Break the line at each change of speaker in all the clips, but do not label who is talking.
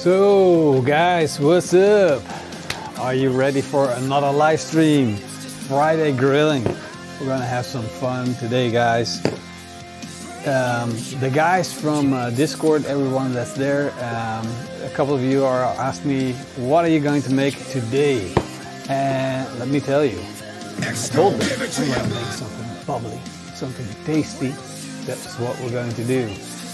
So guys, what's up? Are you ready for another live stream? Friday grilling. We're gonna have some fun today, guys. The guys from Discord, everyone that's there, a couple of you are asking me, what are you going to make today? And let me tell you, I told them I'm going to make something bubbly, something tasty. That's what we're going to do.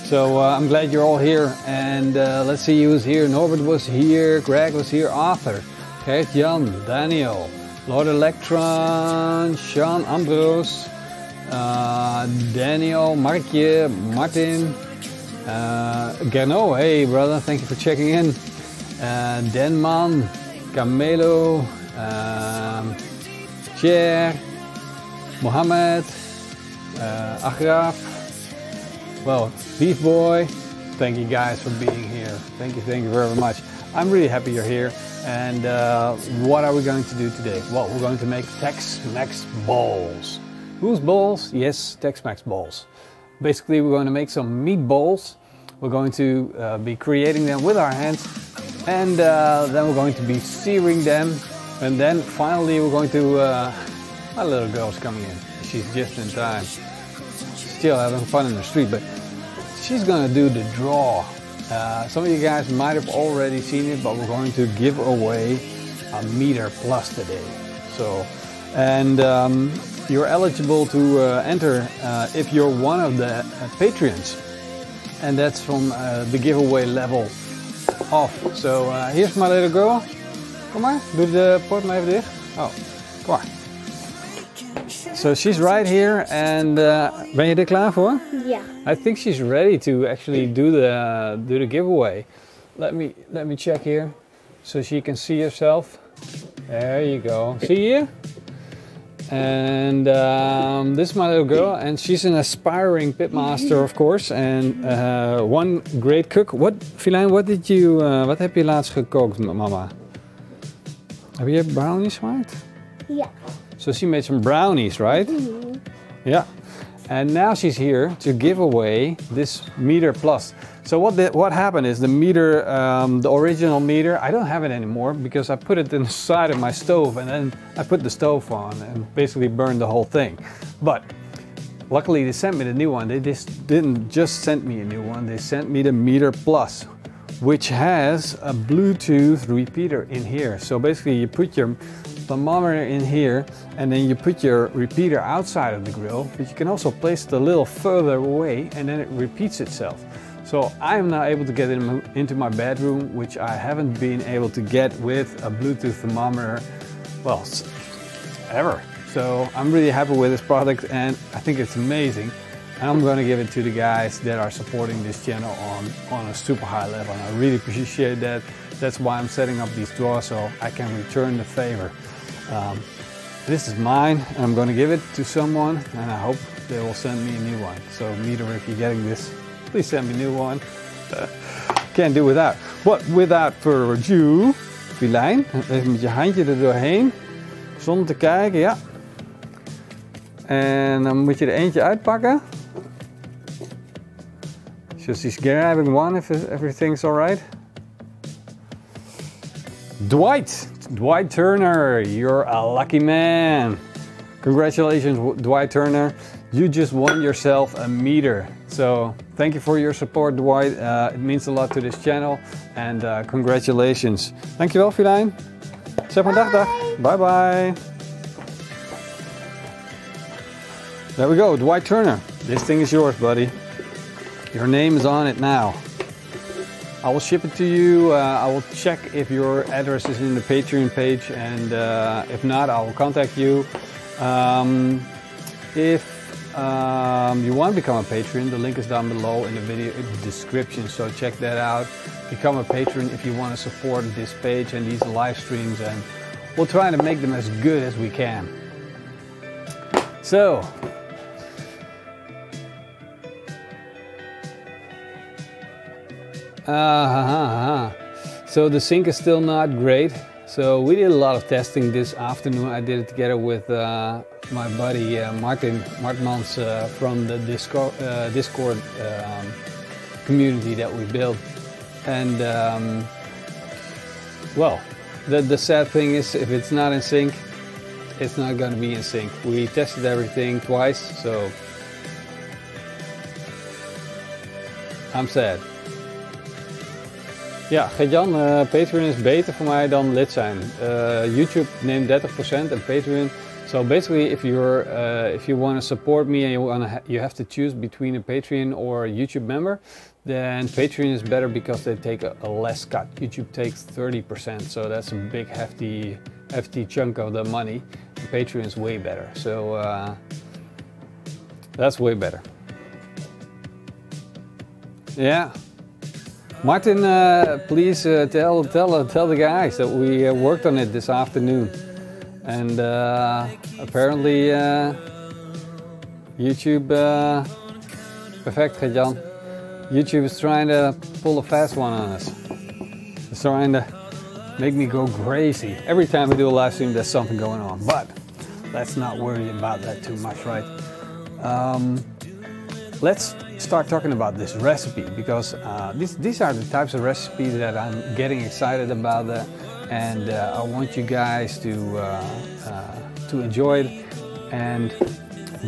So I'm glad you're all here, and let's see who's here. Norbert was here, Greg was here, Arthur, Gert Jan, Daniel, Lord Electron, Sean Ambrose, Daniel, Markje, Martin, Gernot, hey brother, thank you for checking in. Denman, Camelo, Cher, Mohammed, Agraf. Well, Beef Boy, thank you guys for being here. Thank you very much. I'm really happy you're here. And what are we going to do today? Well, we're going to make Tex-Mex balls. Whose balls? Yes, Tex-Mex balls. Basically, we're going to make some meatballs. We're going to be creating them with our hands. And then we're going to be searing them. And then finally, we're going to... my little girl's coming in. She's just in time. Still having fun in the street, but she's gonna do the draw. Some of you guys might have already seen it, but we're going to give away a meter plus today. So, and you're eligible to enter if you're one of the Patreons, and that's from the giveaway level off. So here's my little girl. Kom maar, doe de poort maar even dicht. Oh, kom maar. So she's right here, and ben je er klaar voor?
Yeah.
I think she's ready to actually do the giveaway. Let me check here, so she can see herself. There you go. See you. And this is my little girl, and she's an aspiring pitmaster, of course, and one great cook. What, Filijn? Wat heb je laatst gekookt, mama? Heb je brownies gemaakt?
Yeah.
So she made some brownies, right?
Mm-hmm.
Yeah. And now she's here to give away this meter plus. So what happened is the meter, the original meter, I don't have it anymore because I put it inside of my stove, and then I put the stove on and basically burned the whole thing. But luckily they sent me the new one. They didn't just send me a new one, they sent me the meter plus, which has a Bluetooth repeater in here. So basically you put your thermometer in here, and then you put your repeater outside of the grill, but you can also place it a little further away, and then it repeats itself. So I am now able to get into my bedroom, which I haven't been able to get with a Bluetooth thermometer, well, ever. So I'm really happy with this product, and I think it's amazing. And I'm going to give it to the guys that are supporting this channel on a super high level, and I really appreciate that. That's why I'm setting up these draws, so I can return the favor. This is mine, and I'm going to give it to someone, and I hope they will send me a new one. So Meter, if you're getting this, please send me a new one. Can't do without. But without further ado, Filijn, even met je handje er doorheen, zonder te kijken, ja. En dan moet je er eentje uitpakken. So she's grabbing one if everything's alright. Dwight Turner, you're a lucky man. Congratulations, Dwight Turner. You just won yourself a meter. So thank you for your support, Dwight. It means a lot to this channel. And congratulations. Dankjewel, Filijn. Zeg maar dag. Bye bye. There we go, Dwight Turner. This thing is yours, buddy. Your name is on it now. I will ship it to you. I will check if your address is in the Patreon page, and if not, I will contact you. If you want to become a patron, the link is down below in the video description, so check that out. Become a patron if you want to support this page and these live streams, and we'll try to make them as good as we can. So, so the sync is still not great. So we did a lot of testing this afternoon. I did it together with my buddy Martin Martmans from the Discord community that we built. And Well, the sad thing is, if it's not in sync, it's not going to be in sync. We tested everything twice, so I'm sad. Ja, Gert-Jan, Patreon is beter voor mij dan lid zijn. YouTube neemt 30% en Patreon. So basically, if you want to support me and you have to choose between a Patreon or a YouTube member, then Patreon is better because they take a less cut. YouTube takes 30%, so that's a big hefty chunk of the money. Patreon is way better, so that's way better. Yeah. Martin, please tell the guys that we worked on it this afternoon, and apparently YouTube, perfect, Gert-Jan. YouTube is trying to pull a fast one on us. It's trying to make me go crazy. Every time we do a live stream, there's something going on, but let's not worry about that too much, right? Let's start talking about this recipe, because these are the types of recipes that I'm getting excited about, and I want you guys to enjoy it. And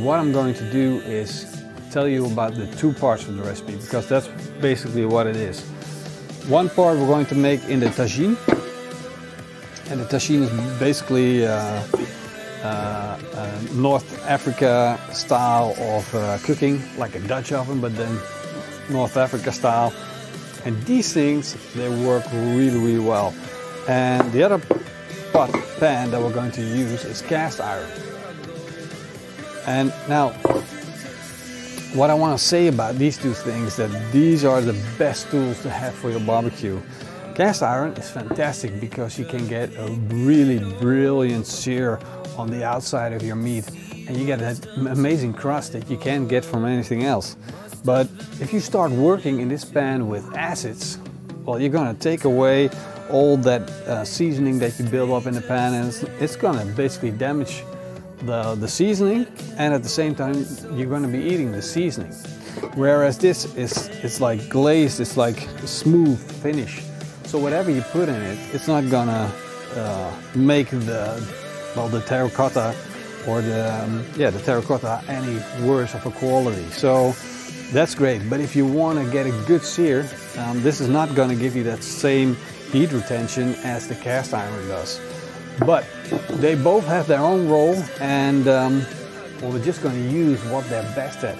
what I'm going to do is tell you about the two parts of the recipe, because that's basically what it is. One part we're going to make in the tagine, and the tagine is basically North Africa style of cooking, like a Dutch oven, but then North Africa style. And these things, they work really well. And the other pan that we're going to use is cast iron. And now, what I want to say about these two things, that these are the best tools to have for your barbecue. Cast iron is fantastic because you can get a really brilliant sear on the outside of your meat, and you get that amazing crust that you can't get from anything else. But if you start working in this pan with acids, well, you're gonna take away all that seasoning that you build up in the pan, and it's gonna basically damage the seasoning, and at the same time you're gonna be eating the seasoning. Whereas this it's like glazed, it's like a smooth finish. So whatever you put in it, it's not gonna make the terracotta or the terracotta any worse of a quality. So that's great. But if you want to get a good sear, this is not going to give you that same heat retention as the cast iron does. But they both have their own role, and well, we're just going to use what they're best at.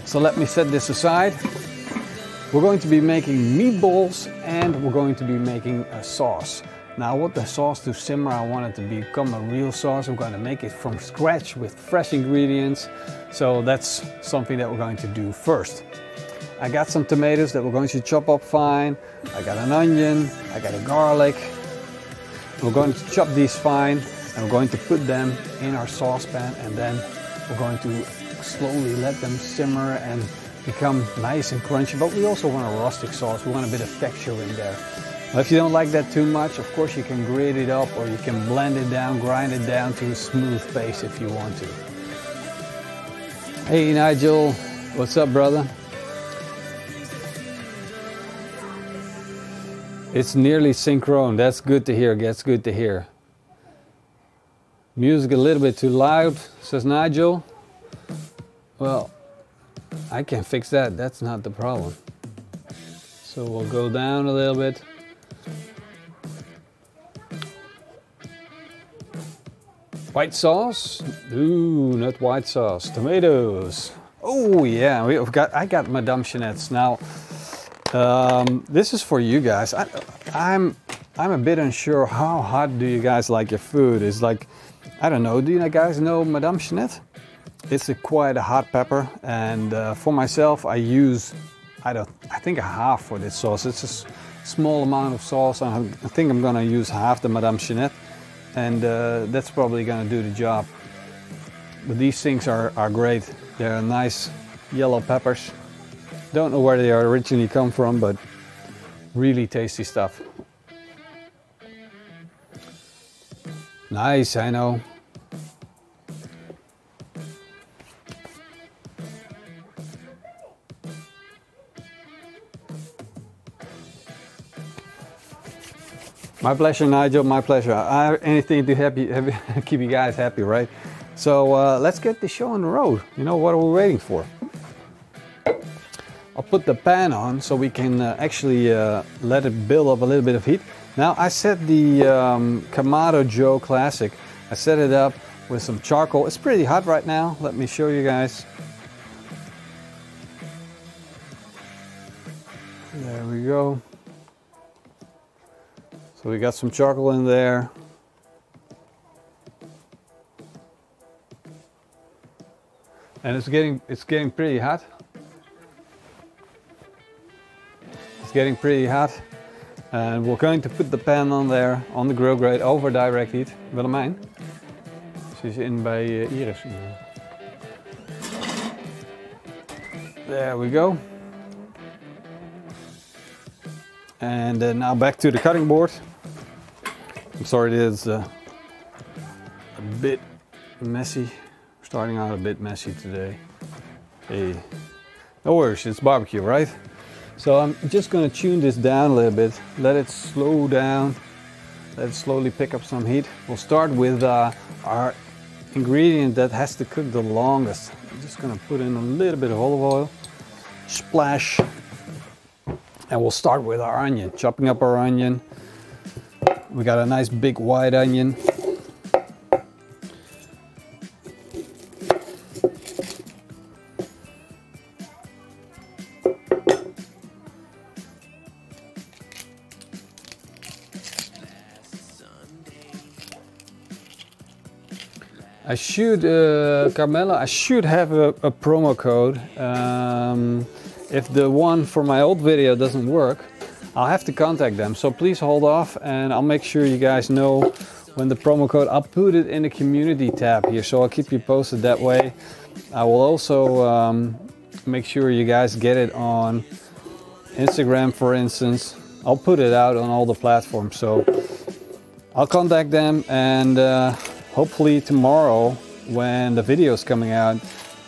So let me set this aside. We're going to be making meatballs, and we're going to be making a sauce. Now, I want the sauce to simmer. I want it to become a real sauce. We're going to make it from scratch with fresh ingredients. So that's something that we're going to do first. I got some tomatoes that we're going to chop up fine. I got an onion, I got a garlic. We're going to chop these fine, and we're going to put them in our saucepan, and then we're going to slowly let them simmer and become nice and crunchy. But we also want a rustic sauce. We want a bit of texture in there. Now, if you don't like that too much, of course you can grate it up, or you can blend it down, grind it down to a smooth paste if you want to. Hey Nigel, what's up, brother? It's nearly synchronous. That's good to hear. That's good to hear. Music a little bit too loud, says Nigel. Well, I can fix that. That's not the problem. So we'll go down a little bit. White sauce? Ooh, not white sauce. Tomatoes. Oh yeah, I got Madame Jeanette's now. This is for you guys. I'm a bit unsure how hot do you guys like your food. It's like, I don't know. Do you guys know Madame Jeanette? It's quite a hot pepper, and for myself, I use I think a half for this sauce. It's a small amount of sauce. I think I'm gonna use half the Madame Jeanette, and that's probably gonna do the job. But these things are great. They're nice yellow peppers. Don't know where they originally come from, but really tasty stuff. Nice, I know. My pleasure, Nigel. My pleasure. Anything to keep you guys happy, right? So let's get the show on the road. You know, what are we waiting for? I'll put the pan on so we can actually let it build up a little bit of heat. Now I set the Kamado Joe Classic. I set it up with some charcoal. It's pretty hot right now. Let me show you guys. There we go. So we got some charcoal in there. And it's getting pretty hot. It's getting pretty hot. And we're going to put the pan on there, on the grill grate, over direct heat. Willemijn. Ze is in bij Iris. There we go. And now back to the cutting board. I'm sorry it is a bit messy. Starting out a bit messy today. Hey, no worries, it's barbecue, right? So I'm just going to tune this down a little bit. Let it slow down. Let it slowly pick up some heat. We'll start with our ingredient that has to cook the longest. I'm just going to put in a little bit of olive oil. Splash. And we'll start with our onion, chopping up our onion. We got a nice big white onion. I should, Carmela, I should have a promo code. If the one for my old video doesn't work, I'll have to contact them. So please hold off and I'll make sure you guys know when the promo code, I'll put it in the community tab here. So I'll keep you posted that way. I will also make sure you guys get it on Instagram, for instance. I'll put it out on all the platforms. So I'll contact them and hopefully tomorrow when the video is coming out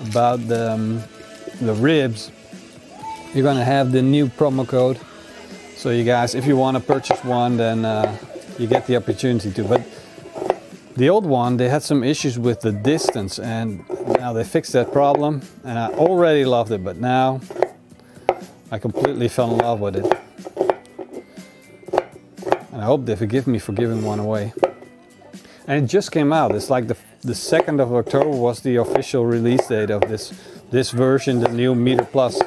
about the ribs, you're gonna have the new promo code. So you guys, if you want to purchase one, then you get the opportunity to. But the old one, they had some issues with the distance, and now they fixed that problem. And I already loved it, but now I completely fell in love with it. And I hope they forgive me for giving one away. And it just came out. It's like the 2nd of October was the official release date of this version, the new Meter Plus.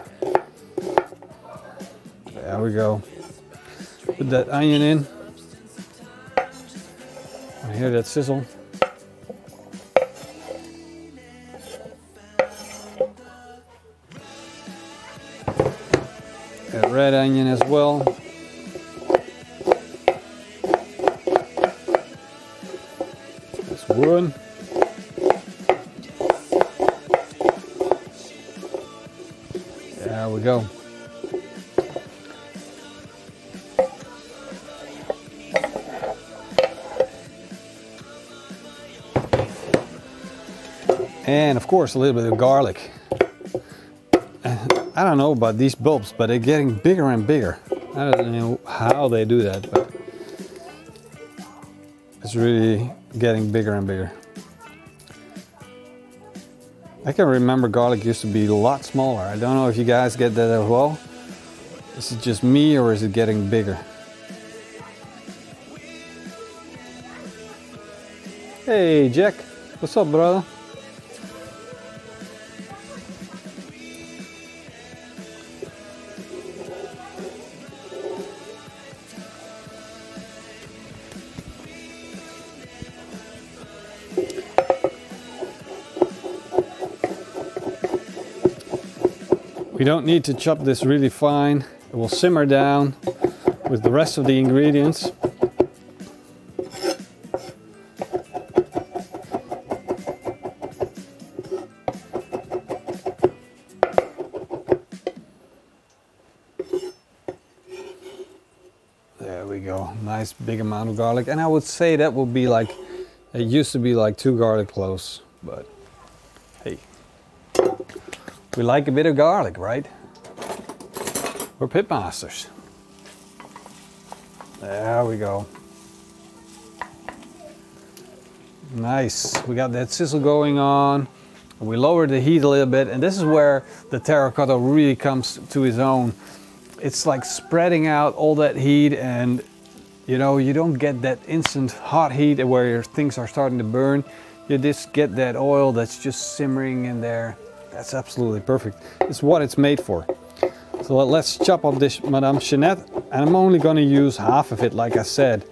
There we go. Put that onion in. I hear that sizzle. A red onion as well. That's one. There we go. And of course a little bit of garlic. I don't know about these bulbs, but they're getting bigger and bigger. I don't know how they do that, but it's really getting bigger and bigger. I can remember garlic used to be a lot smaller. I don't know if you guys get that as well. Is it just me or is it getting bigger? Hey Jack, what's up, brother? We don't need to chop this really fine. It will simmer down with the rest of the ingredients. There we go, nice big amount of garlic. And I would say that would be like, it used to be like 2 garlic cloves, but hey. We like a bit of garlic, right? We're pitmasters. There we go. Nice, we got that sizzle going on. We lowered the heat a little bit, and this is where the terracotta really comes to its own. It's like spreading out all that heat, and you know, you don't get that instant hot heat where things are starting to burn. You just get that oil that's just simmering in there. That's absolutely perfect. It's what it's made for. So let's chop up this Madame Jeanette, and I'm only going to use half of it, like I said.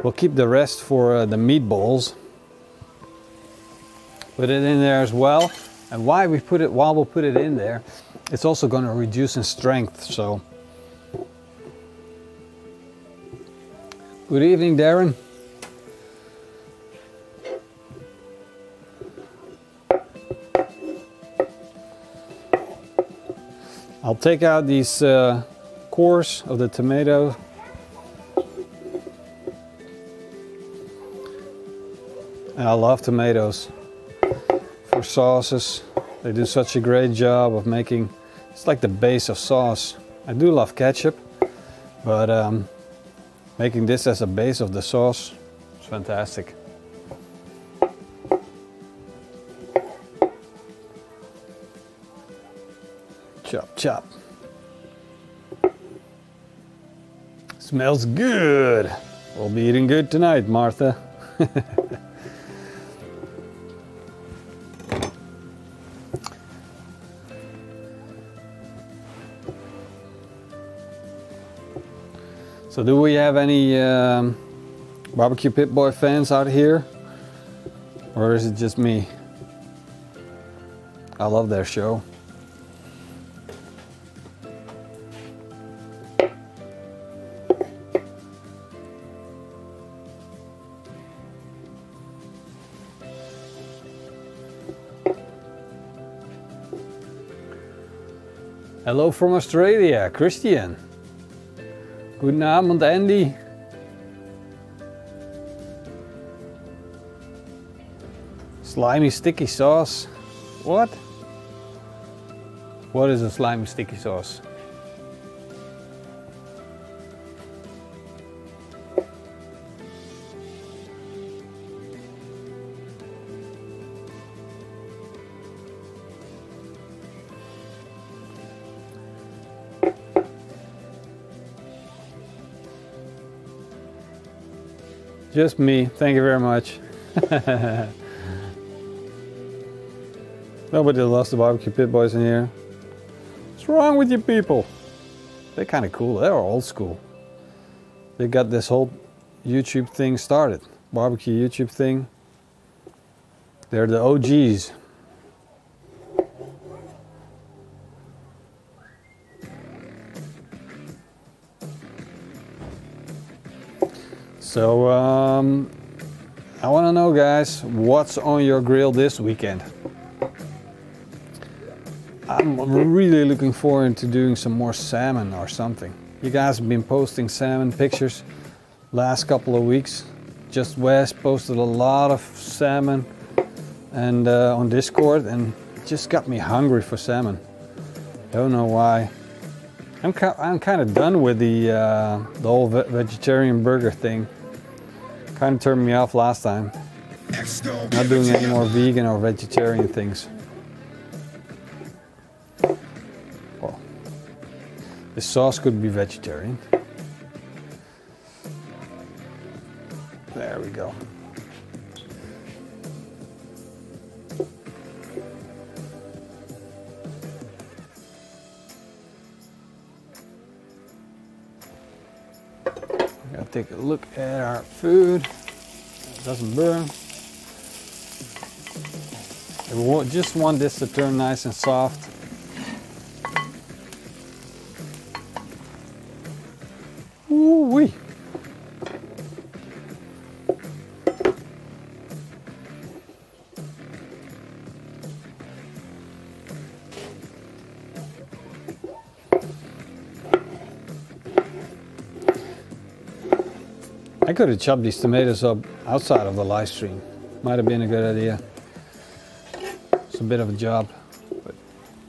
We'll keep the rest for the meatballs. Put it in there as well. And while we put it in there, it's also going to reduce in strength. So, good evening, Darren. I'll take out these cores of the tomato. I love tomatoes for sauces. They do such a great job of making, it's like the base of sauce. I do love ketchup, but making this as a base of the sauce is fantastic. Chop, chop. Smells good. We'll be eating good tonight, Martha. So do we have any Barbecue Pit Boy fans out here? Or is it just me? I love their show. Hello from Australia, Christian. Guten Abend, Andy. Slimy sticky sauce. What? What is a slimy sticky sauce? Just me, thank you very much. Nobody loves the Barbecue Pit Boys in here. What's wrong with you people? They're kind of cool, they're old school. They got this whole YouTube thing started. Barbecue YouTube thing. They're the OGs. So, I want to know, guys, what's on your grill this weekend? I'm really looking forward to doing some more salmon or something. You guys have been posting salmon pictures last couple of weeks. Just West posted a lot of salmon and on Discord, and it just got me hungry for salmon. Don't know why. I'm kind of done with the whole vegetarian burger thing. Kind of turned me off last time. Not doing any more vegan or vegetarian things. Well, this sauce could be vegetarian. There we go. Gotta take a look at our food. It doesn't burn. We just want this to turn nice and soft. Ooh-wee. I could have chopped these tomatoes up outside of the live stream. Might have been a good idea. It's a bit of a job, but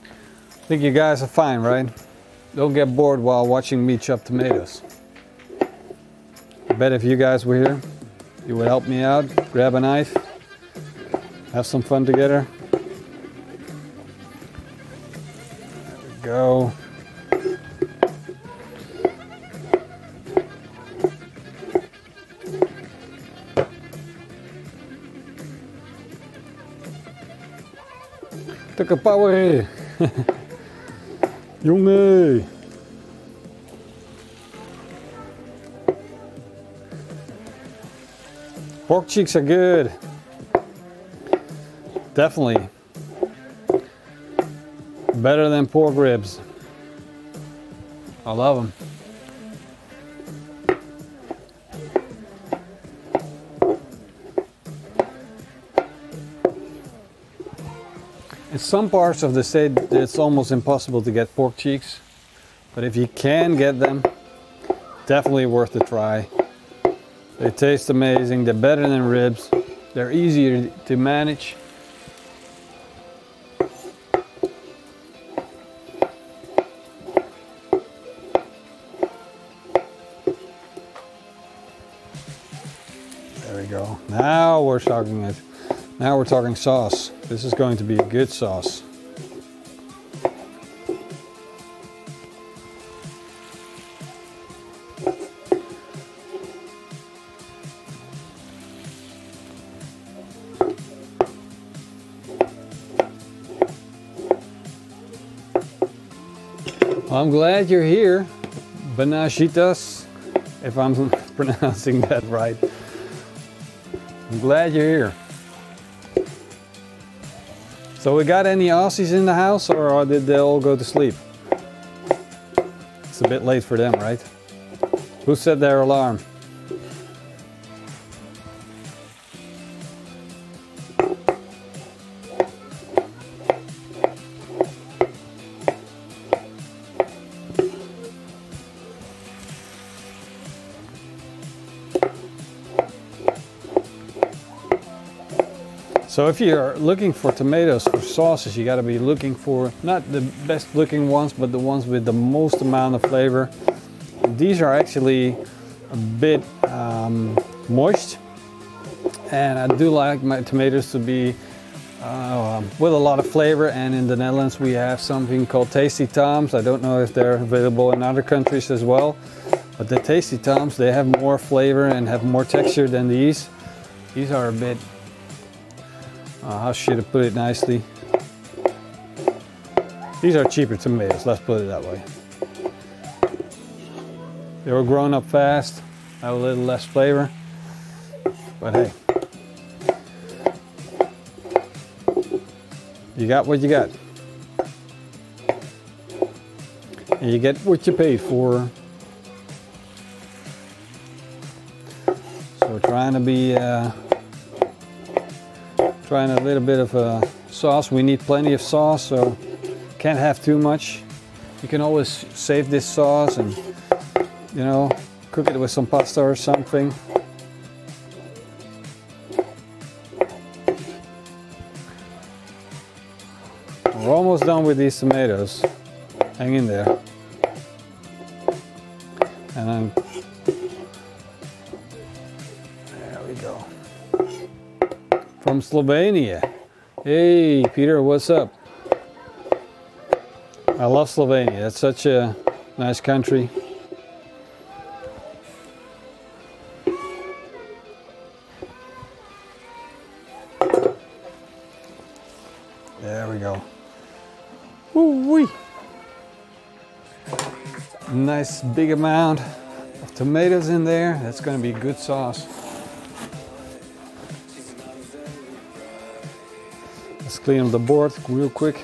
I think you guys are fine, right? Don't get bored while watching me chop tomatoes. I bet if you guys were here, you would help me out, grab a knife, have some fun together. There we go. Tukke power! Jongen! Pork cheeks are good. Definitely. Better than pork ribs. I love them. In some parts of the state it's almost impossible to get pork cheeks, but if you can get them, definitely worth a try. They taste amazing, they're better than ribs, they're easier to manage. There we go. Now we're talking it. Now we're talking sauce. This is going to be a good sauce. I'm glad you're here, Banashitas, if I'm pronouncing that right. I'm glad you're here. So we got any Aussies in the house, or did they all go to sleep? It's a bit late for them, right? Who set their alarm? So if you're looking for tomatoes for sauces, you got to be looking for not the best looking ones, but the ones with the most amount of flavor. These are actually a bit moist, and I do like my tomatoes to be with a lot of flavor. And in the Netherlands we have something called Tasty Toms. I don't know if they're available in other countries as well, but the Tasty Toms, they have more flavor and have more texture than these. These are a bit how should I put it nicely? These are cheaper tomatoes, let's put it that way. They were grown up fast, have a little less flavor, but hey, you got what you got. And you get what you paid for. So we're trying to be trying a little bit of a sauce. We need plenty of sauce, so can't have too much. You can always save this sauce and, you know, cook it with some pasta or something. We're almost done with these tomatoes. Hang in there. And then there we go. From Slovenia. Hey Peter, what's up? I love Slovenia. It's such a nice country. There we go. Woo-wee. Nice big amount of tomatoes in there. That's going to be good sauce. Let's clean up the board real quick.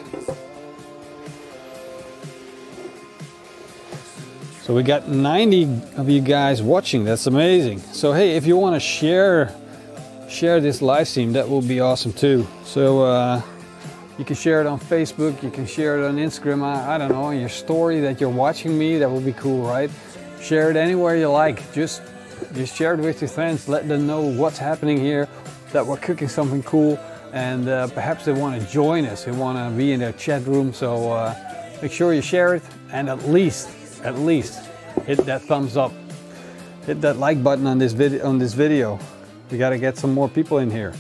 So we got 90 of you guys watching. That's amazing. So hey, if you want to share this live stream, that will be awesome too. So you can share it on Facebook, you can share it on Instagram, I don't know, your story that you're watching me, that would be cool, right? Share it anywhere you like. Just share it with your friends, let them know what's happening here, that we're cooking something cool. And perhaps they want to join us, they want to be in their chat room. So make sure you share it, and at least hit that thumbs up, hit that like button on this video. We got to get some more people in here.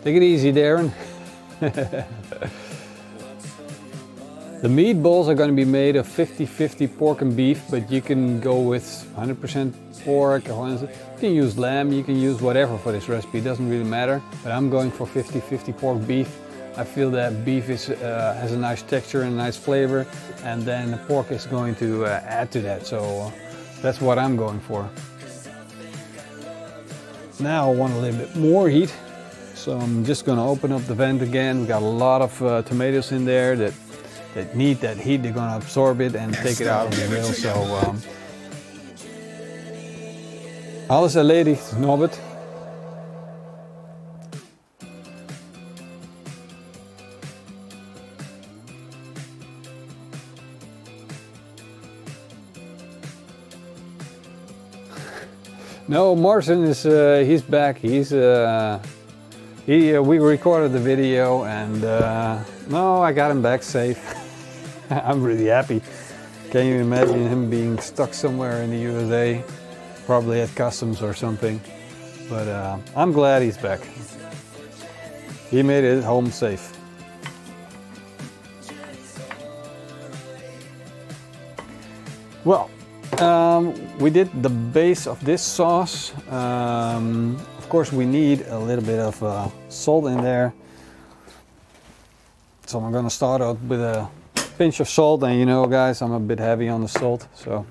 Take it easy, Darren. The meatballs are going to be made of 50-50 pork and beef, but you can go with 100% pork. You can use lamb, you can use whatever for this recipe, it doesn't really matter. But I'm going for 50-50 pork beef. I feel that beef is, has a nice texture and a nice flavor, and then the pork is going to add to that. So that's what I'm going for. Now I want a little bit more heat. So I'm just going to open up the vent again. We got a lot of tomatoes in there that need that heat. They're going to absorb it and take it out of the grill. So alles erledigt, Norbert. No, Martin is he's back. We recorded the video, and no, I got him back safe. I'm really happy. Can you imagine him being stuck somewhere in the USA, probably at customs or something? But I'm glad he's back. He made it home safe. Well, we did the base of this sauce. Of course, we need a little bit of salt in there. So I'm going to start out with a pinch of salt, and you know, guys, I'm a bit heavy on the salt, so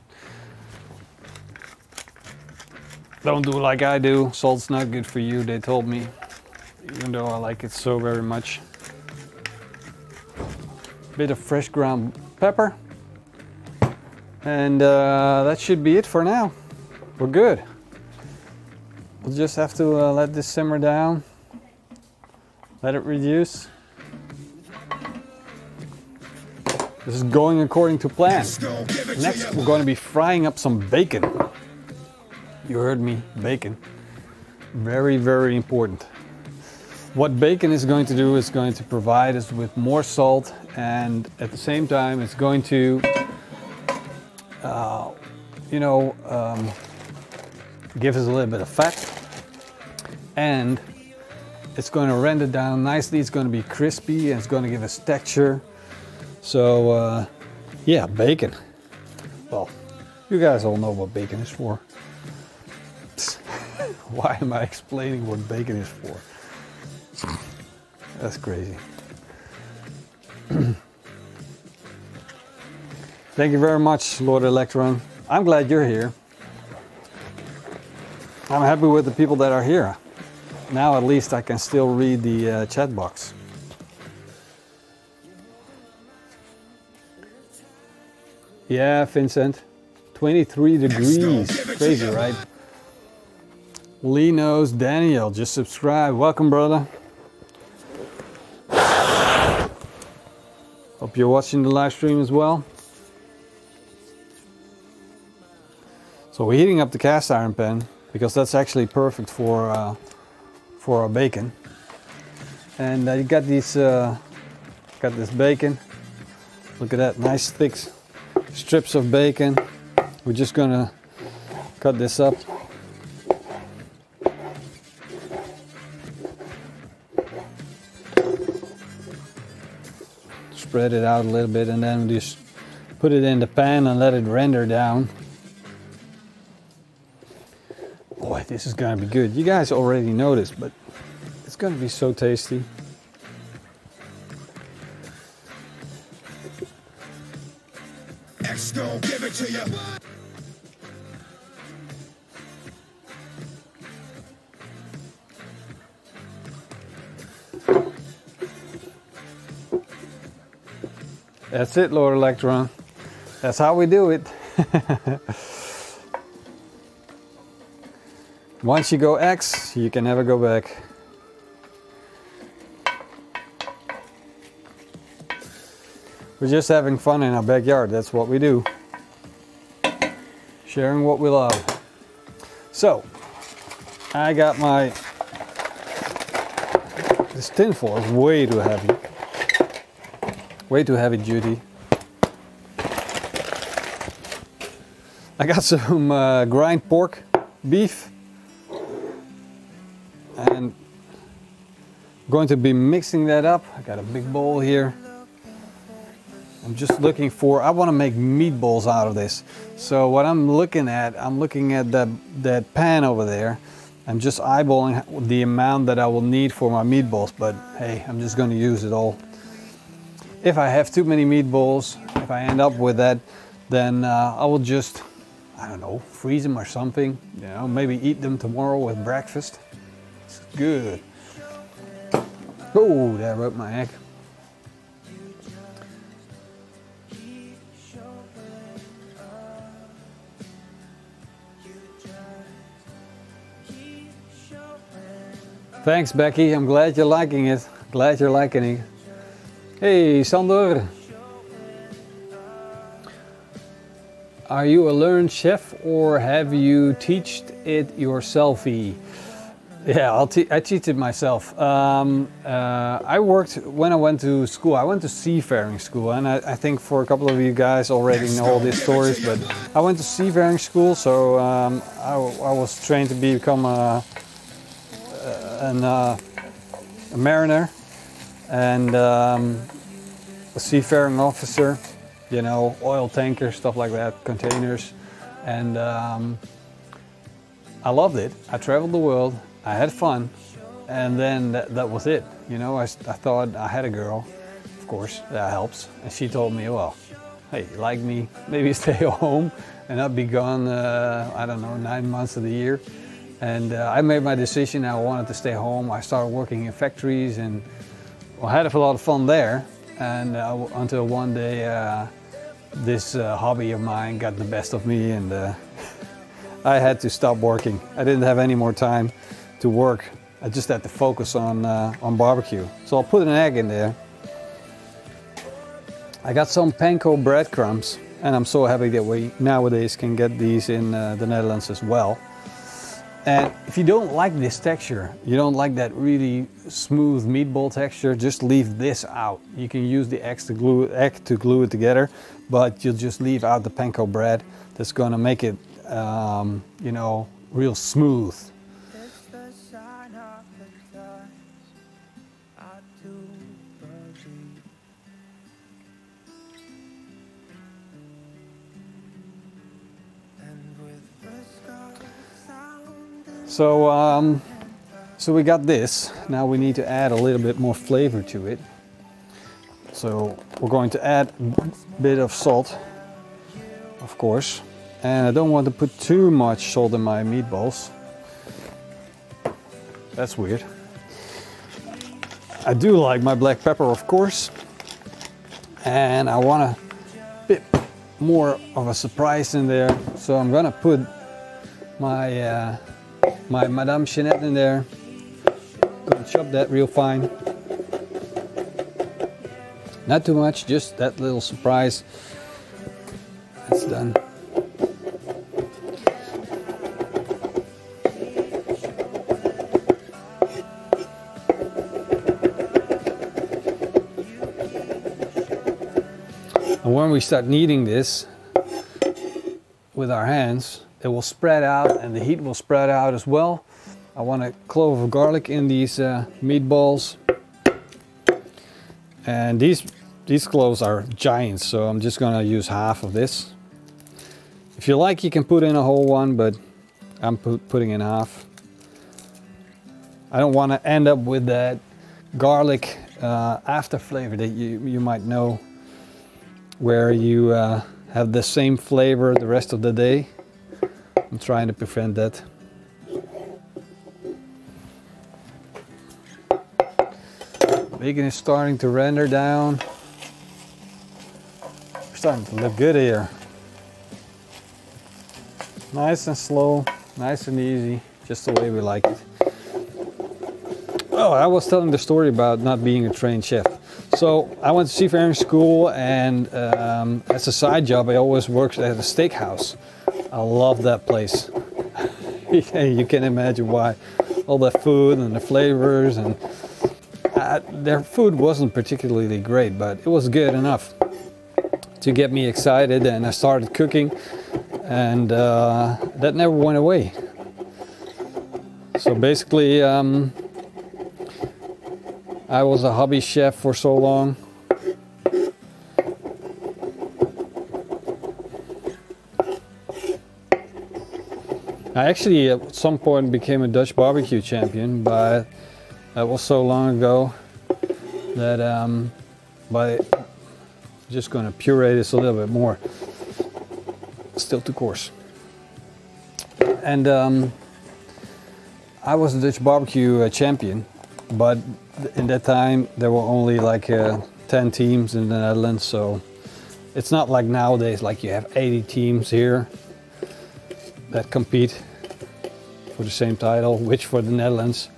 don't do like I do. Salt's not good for you, they told me, even though I like it so very much. Bit of fresh ground pepper. And that should be it for now. We're good. We'll just have to let this simmer down. Let it reduce. This is going according to plan. Next, we're going to be frying up some bacon. You heard me, bacon. Very, very important. What bacon is going to do is going to provide us with more salt, and at the same time it's going to give us a little bit of fat, and it's going to render down nicely. It's going to be crispy, and it's going to give us texture. So yeah, bacon. Well, you guys all know what bacon is for. Why am I explaining what bacon is for? That's crazy. Thank you very much, Lord Electron. I'm glad you're here. I'm happy with the people that are here. Now at least I can still read the chat box. Yeah, Vincent. 23 degrees. Crazy, right? Lee knows. Daniel, just subscribe. Welcome, brother. Hope you're watching the live stream as well. So we're heating up the cast iron pan because that's actually perfect for our bacon. And you got these, got this bacon. Look at that, nice thick strips of bacon. We're just gonna cut this up. Spread it out a little bit, and then we just put it in the pan and let it render down. Boy, this is gonna be good. You guys already know this, but it's gonna be so tasty.
Gonna give it to you.
That's it, Lord Electron. That's how we do it. Once you go X, you can never go back. We're just having fun in our backyard. That's what we do. Sharing what we love. So, I got my... This tin foil is way too heavy. Way too heavy duty. I got some grind pork, beef, and going to be mixing that up. I got a big bowl here. I'm just looking for, I want to make meatballs out of this. So what I'm looking at that pan over there. I'm just eyeballing the amount that I will need for my meatballs, but hey, I'm just going to use it all. If I have too many meatballs, if I end up with that, then I will just, I don't know, freeze them or something. You know, maybe eat them tomorrow with breakfast. It's good. Oh, that rubbed my neck. Thanks, Becky. I'm glad you're liking it. Glad you're liking it. Hey, Sander. Are you a learned chef or have you taught it yourself? Yeah, I teach it myself. I worked, when I went to school, I went to seafaring school, and I think for a couple of you guys already know all these stories, but I went to seafaring school, so I was trained to become a mariner and a seafaring officer, you know, oil tankers, stuff like that, containers, and I loved it. I traveled the world, I had fun, and then that was it. You know, I thought I had a girl, of course, that helps, and she told me, well, hey, you like me, maybe stay home and not be gone, I don't know, 9 months of the year. And I made my decision. I wanted to stay home. I started working in factories and I had a lot of fun there. And until one day, this hobby of mine got the best of me, and I had to stop working. I didn't have any more time to work. I just had to focus on barbecue. So I'll put an egg in there. I got some panko breadcrumbs, and I'm so happy that we nowadays can get these in the Netherlands as well. And if you don't like this texture, you don't like that really smooth meatball texture, just leave this out. You can use the egg to glue it together, but you'll just leave out the panko bread. That's gonna make it, you know, real smooth. So we got this. Now we need to add a little bit more flavor to it. So we're going to add a bit of salt, of course. And I don't want to put too much salt in my meatballs. That's weird. I do like my black pepper, of course. And I want a bit more of a surprise in there. So I'm gonna put my my Madame Jeanette in there. Gonna chop that real fine. Not too much, just that little surprise. That's done. And when we start kneading this with our hands, it will spread out and the heat will spread out as well. I want a clove of garlic in these meatballs. And these cloves are giants, so I'm just gonna use half of this. If you like, you can put in a whole one, but I'm putting in half. I don't want to end up with that garlic after flavor that you might know, where you have the same flavor the rest of the day. I'm trying to prevent that. Bacon is starting to render down. We're starting to look good here. Nice and slow, nice and easy, just the way we like it. Oh, I was telling the story about not being a trained chef. So I went to seafaring school, and as a side job I always worked at a steakhouse. I love that place. You can imagine why. All the food and the flavors, and their food wasn't particularly great, but it was good enough to get me excited, and I started cooking, and that never went away. So basically I was a hobby chef for so long. I actually at some point became a Dutch barbecue champion, but that was so long ago that but just going to puree this a little bit more. Still too coarse. And I was a Dutch barbecue champion, but in that time there were only like 10 teams in the Netherlands, so it's not like nowadays like you have 80 teams here that compete for the same title, which for the Netherlands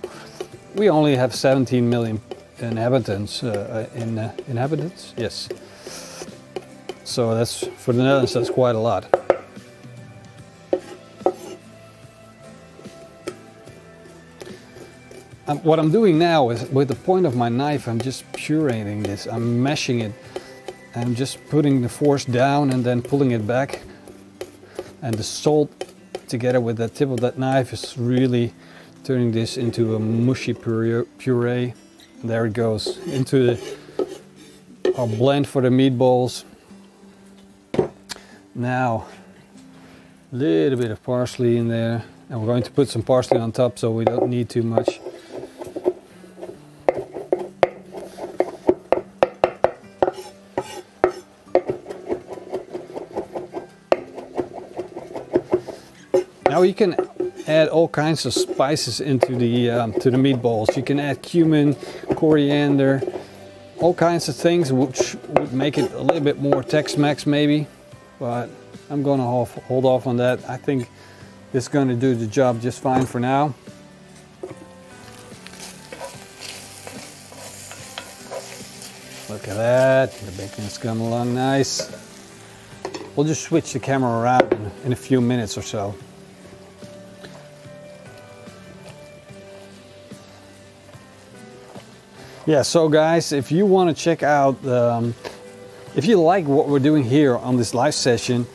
we only have 17 million inhabitants. Inhabitants, yes. So that's for the Netherlands. That's quite a lot. What I'm doing now is with the point of my knife, I'm just pureeing this. I'm meshing it. I'm just putting the force down and then pulling it back. And the salt together with the tip of that knife is really turning this into a mushy puree. There it goes into our blend for the meatballs. Now, a little bit of parsley in there, and we're going to put some parsley on top so we don't need too much. Now you can add all kinds of spices into the to the meatballs. You can add cumin, coriander, all kinds of things which would make it a little bit more Tex-Mex maybe. But I'm going to hold off on that. I think this is going to do the job just fine for now. Look at that, the bacon's come along nice. We'll just switch the camera around in a few minutes or so. Yeah, so guys, if you want to check out, if you like what we're doing here on this live session,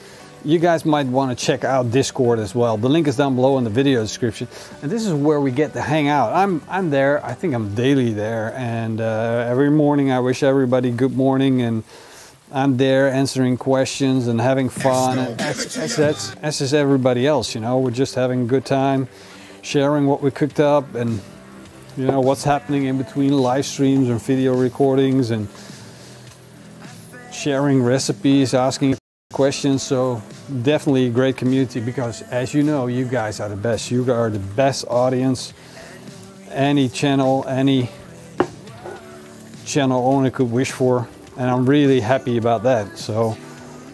you guys might want to check out Discord as well. The link is down below in the video description. And this is where we get to hang out. I'm there, I think I'm daily there. And every morning I wish everybody good morning. And I'm there answering questions and having fun. And as is everybody else, you know. We're just having a good time, sharing what we cooked up and you know what's happening in between live streams and video recordings and sharing recipes, asking questions. So definitely a great community because as you know, you guys are the best. You are the best audience any channel owner could wish for, and I'm really happy about that. So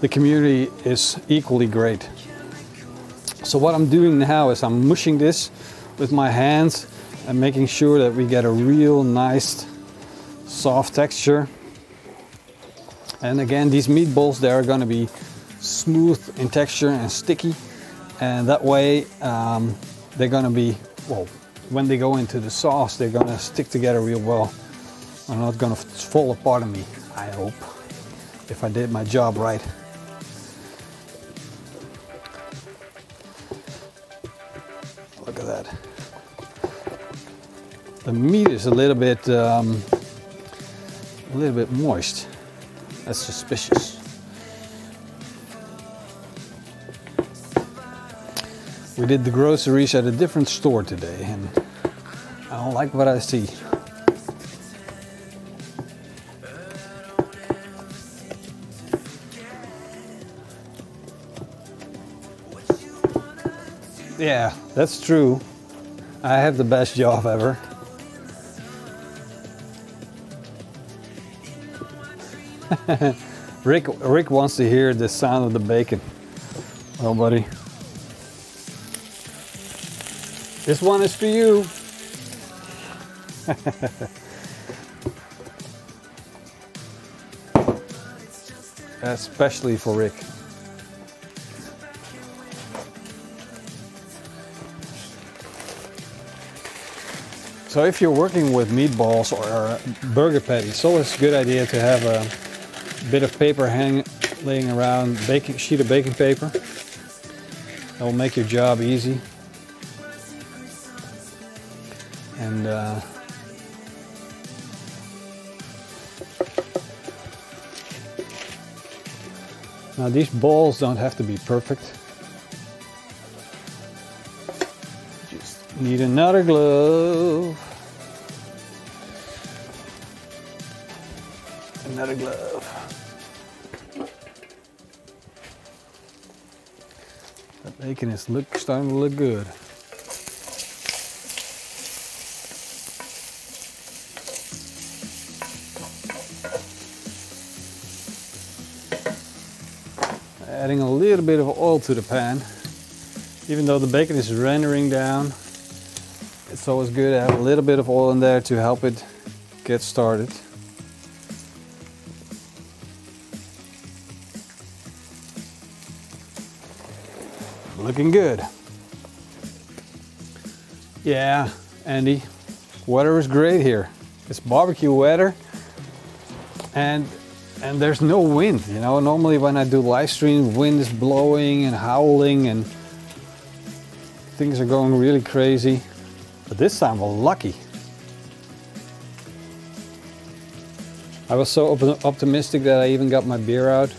the community is equally great. So what I'm doing now is I'm mushing this with my hands and making sure that we get a real nice soft texture. And again, these meatballs, they are going to be smooth in texture and sticky, and that way they're going to be, well, when they go into the sauce, they're going to stick together real well. They're not going to fall apart on me, I hope, if I did my job right. Look at that. The meat is a little bit moist. That's suspicious. We did the groceries at a different store today, and I don't like what I see. Yeah, that's true. I have the best job ever. Rick wants to hear the sound of the bacon. Oh, buddy. This one is for you. Especially for Rick. So if you're working with meatballs or burger patties, it's always a good idea to have a bit of paper laying around, sheet of baking paper. That will make your job easy. And Now these balls don't have to be perfect. Just need another glove. Another glove. That bacon is starting to look good. Adding a little bit of oil to the pan. Even though the bacon is rendering down, it's always good to have a little bit of oil in there to help it get started. Looking good. Yeah, Andy, weather is great here. It's barbecue weather, and there's no wind. You know, normally when I do live stream, wind is blowing and howling and things are going really crazy. But this time we're lucky. I was so optimistic that I even got my beer out.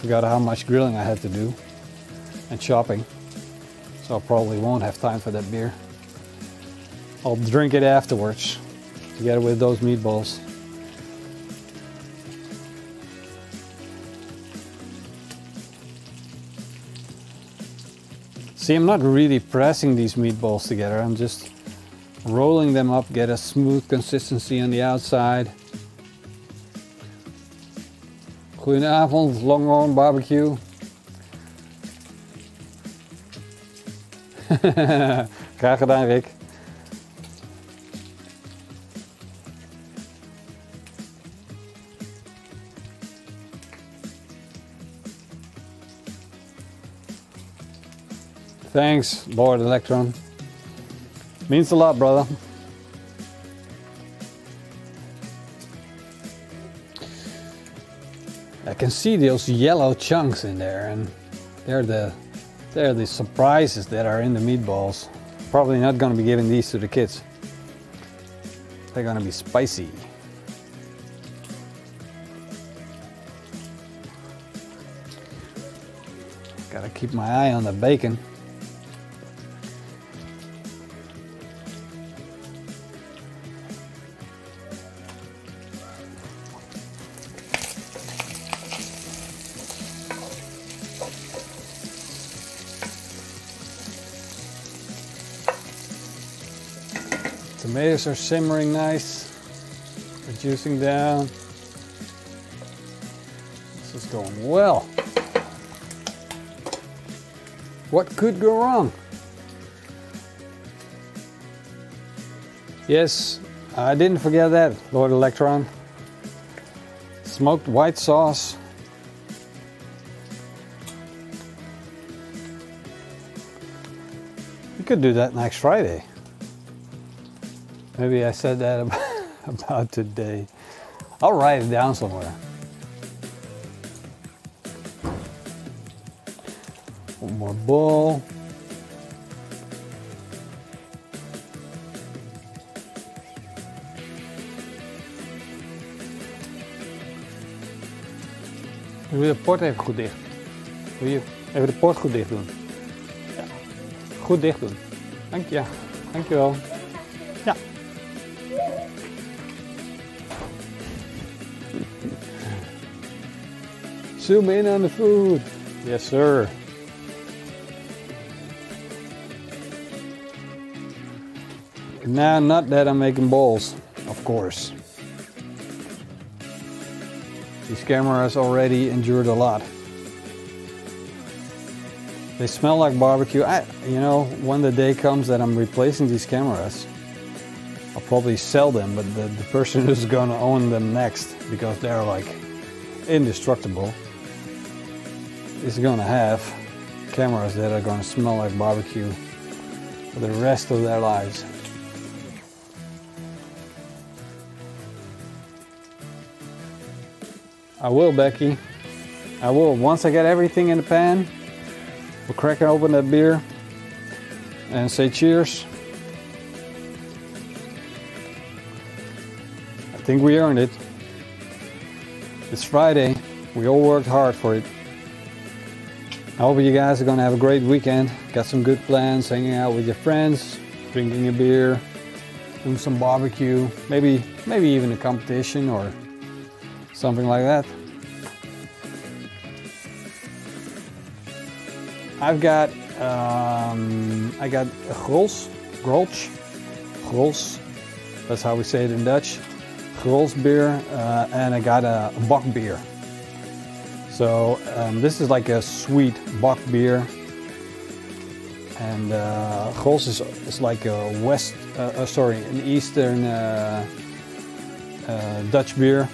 Forgot how much grilling I had to do and chopping, so I probably won't have time for that beer. I'll drink it afterwards together with those meatballs. See, I'm not really pressing these meatballs together, I'm just rolling them up, get a smooth consistency on the outside. Goedenavond, Longhorn Barbecue. Graag gedaan, Rick. Thanks, Lord Electron. Means a lot, brother. I can see those yellow chunks in there, and they're the surprises that are in the meatballs. Probably not going to be giving these to the kids. They're going to be spicy. Gotta keep my eye on the bacon. Tomatoes are simmering nice, reducing down. This is going well. What could go wrong? Yes, I didn't forget that, Lord Electron. Smoked white sauce. We could do that next Friday. Maybe I said that about today. I'll write it down somewhere. One more bowl. Doe je de port even goed dicht. Doe je even de port goed dicht doen. Ja. Goed dicht doen. Dank je. Dankjewel. Ja. Zoom in on the food. Yes, sir. Now, not that I'm making balls, of course. These cameras already endured a lot. They smell like barbecue. You know, when the day comes that I'm replacing these cameras, I'll probably sell them, but the person who's gonna own them next, because they're like indestructible, is gonna have cameras that are gonna smell like barbecue for the rest of their lives. I will, Becky. I will. Once I get everything in the pan, we'll crack open that beer and say cheers. I think we earned it. It's Friday. We all worked hard for it. I hope you guys are gonna have a great weekend. Got some good plans, hanging out with your friends, drinking a beer, doing some barbecue, maybe even a competition or something like that. I got Grols, that's how we say it in Dutch. Grols beer, and I got a bock beer. So this is like a sweet bock beer, and Grols is like a an Eastern Dutch beer,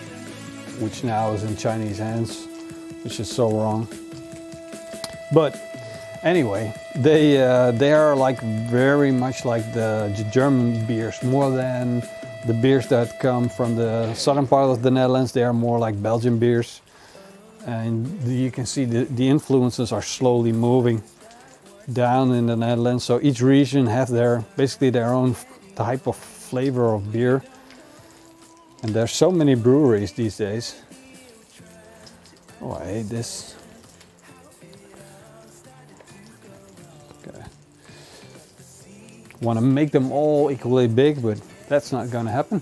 which now is in Chinese hands, which is so wrong. But anyway, they are like very much like the German beers, more than the beers that come from the southern part of the Netherlands. They are more like Belgian beers. And you can see the influences are slowly moving down in the Netherlands. So each region have basically their own type of flavor of beer. And there's so many breweries these days. Oh, I hate this. Okay. Want to make them all equally big, but that's not going to happen.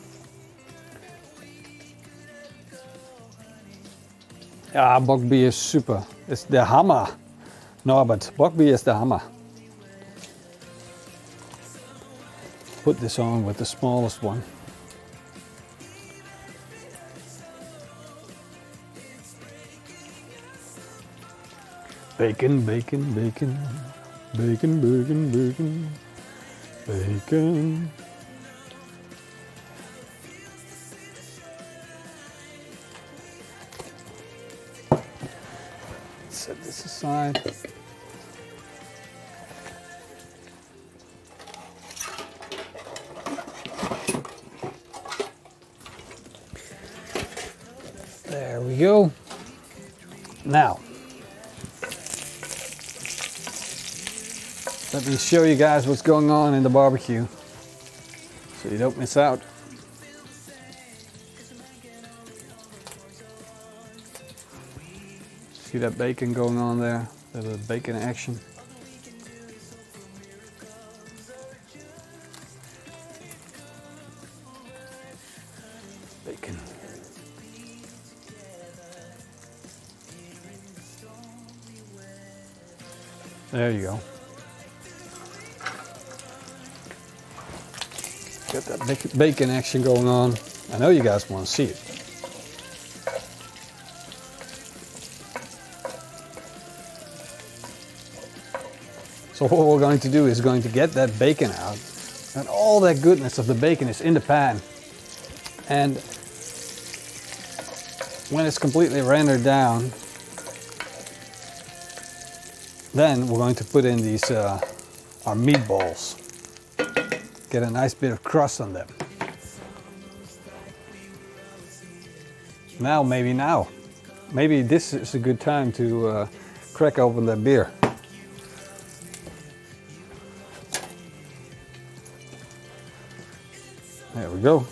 Ja, bockbier is super. It's the hammer. No, but bockbier is the hammer. Put this on with the smallest one. Bacon, bacon, bacon. Bacon, bacon, bacon. Bacon. Set this aside. There we go. Now, let me show you guys what's going on in the barbecue so you don't miss out. See that bacon going on there? The bacon action. Bacon. There you go. Got that bacon action going on. I know you guys want to see it. So what we're going to do is going to get that bacon out, and all that goodness of the bacon is in the pan. And when it's completely rendered down, then we're going to put in these our meatballs. Get a nice bit of crust on them. Maybe this is a good time to crack open that beer. There we go.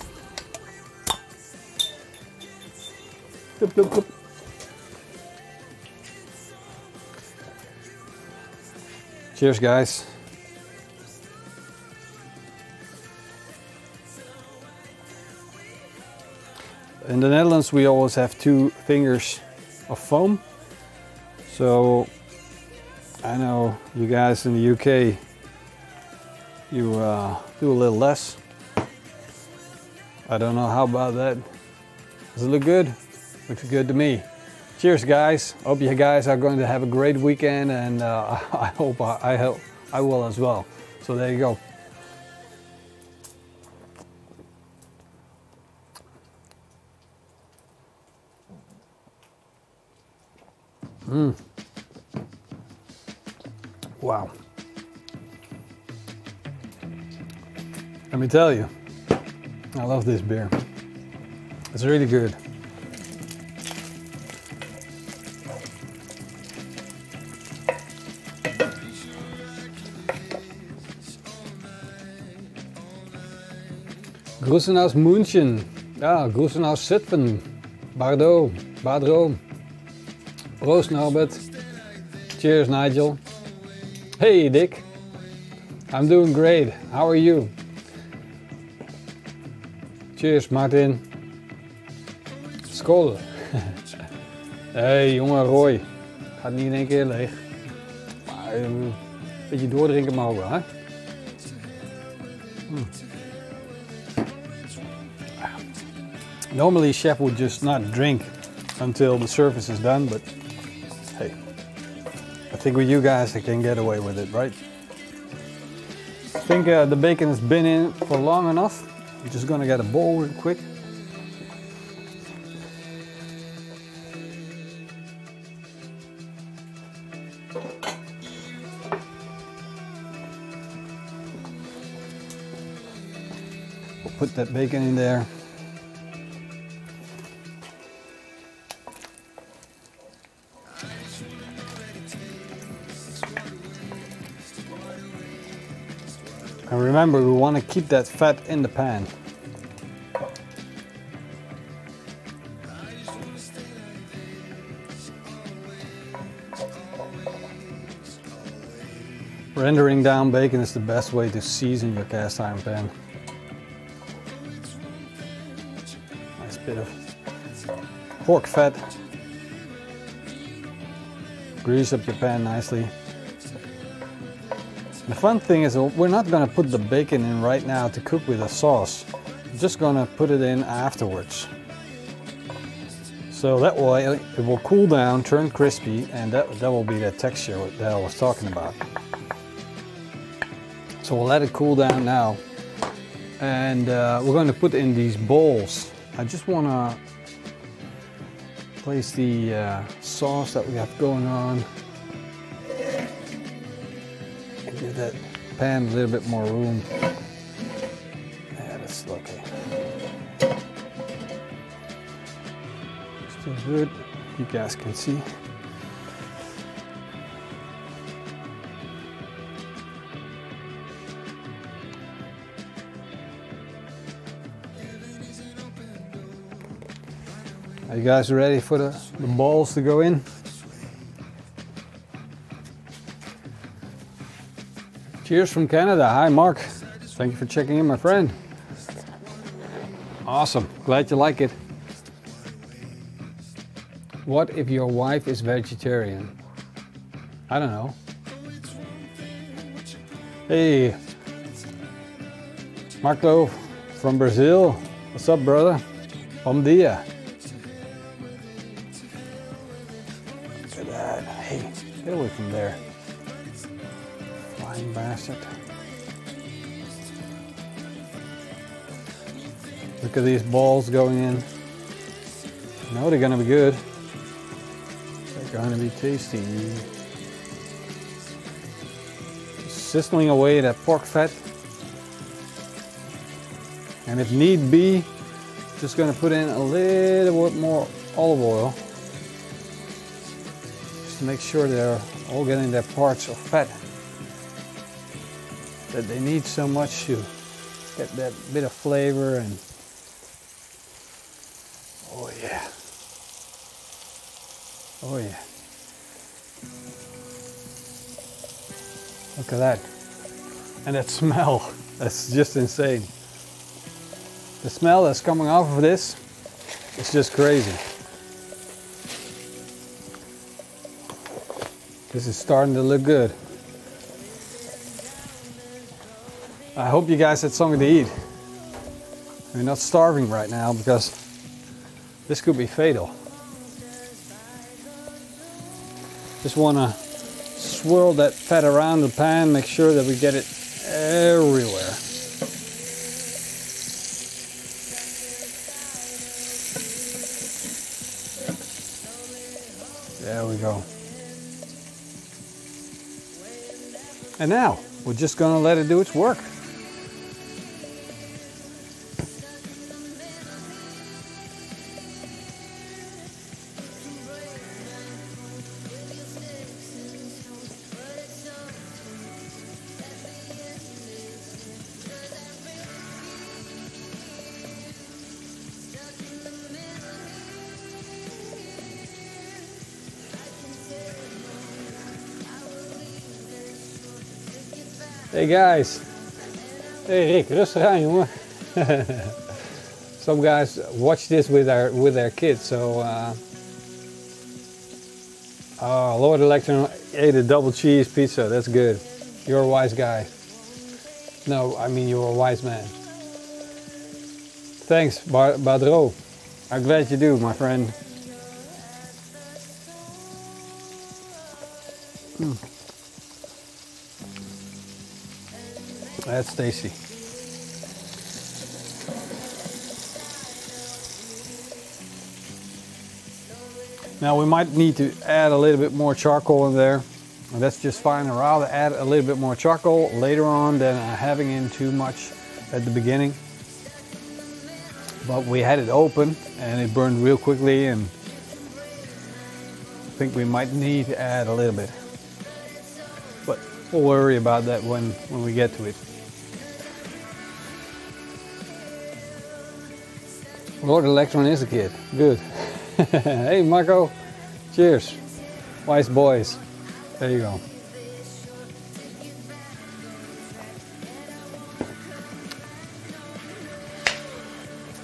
Bloop, bloop, bloop. Cheers, guys. In the Netherlands, we always have 2 fingers of foam. So I know you guys in the UK, you do a little less. I don't know how about that. Does it look good? Looks good to me. Cheers, guys. Hope you guys are going to have a great weekend, and I hope I will as well. So there you go. Wow. Let me tell you, I love this beer. It's really good. Großen aus München. Ja, Großen aus Zutphen. Bordeaux. Proost Norbert. Cheers Nigel. Hey Dick. I'm doing great. How are you? Cheers Martin. Skål. Hey jongen Roy. Gaat niet in één keer leeg. Maar een beetje doordrinken mag ook wel, hè? Normally chef would just not drink until the service is done, but hey, I think with you guys I can get away with it, right? I think the bacon has been in for long enough. I'm just gonna get a bowl real quick. We'll put that bacon in there. And remember, we want to keep that fat in the pan. Rendering down bacon is the best way to season your cast iron pan. Nice bit of pork fat. Grease up your pan nicely. The fun thing is we're not going to put the bacon in right now to cook with a sauce. We're just going to put it in afterwards. So that way it will cool down, turn crispy, and that will be the texture that I was talking about. So we'll let it cool down now. And we're going to put in these bowls. I just want to place the sauce that we have going on. Give that pan a little bit more room. Yeah, that's okay. Still good. You guys can see. Are you guys ready for the balls to go in? Cheers from Canada. Hi Mark. Thank you for checking in, my friend. Awesome. Glad you like it. What if your wife is vegetarian? I don't know. Hey, Marco from Brazil. What's up, brother? Bom dia. Look at that. Hey, get away from there. Flying bastard. Look at these balls going in. You know they're gonna be good. They're gonna be tasty. Sizzling away that pork fat. And if need be, just gonna put in a little bit more olive oil. Just to make sure they're all getting their parts of fat that they need so much to get that bit of flavor. And oh yeah, oh yeah, look at that. And that smell, that's just insane. The smell that's coming off of this is just crazy. This is starting to look good. I hope you guys had something to eat. You're not starving right now, because this could be fatal. Just want to swirl that fat around the pan, make sure that we get it everywhere. There we go. And now we're just going to let it do its work. Hey guys. Hey Rick, rustig aan jongen. Some guys watch this with their kids, so oh, Lord Electron ate a double cheese pizza. That's good. You're a wise guy. No, I mean you're a wise man. Thanks, Badro. I'm glad you do, my friend. That's tasty. Now we might need to add a little bit more charcoal in there. And that's just fine. I'd rather add a little bit more charcoal later on than having in too much at the beginning. But we had it open and it burned real quickly, and I think we might need to add a little bit. But we'll worry about that when we get to it. Lord Electron is a kid. Good. Hey Marco. Cheers. Wise boys. There you go.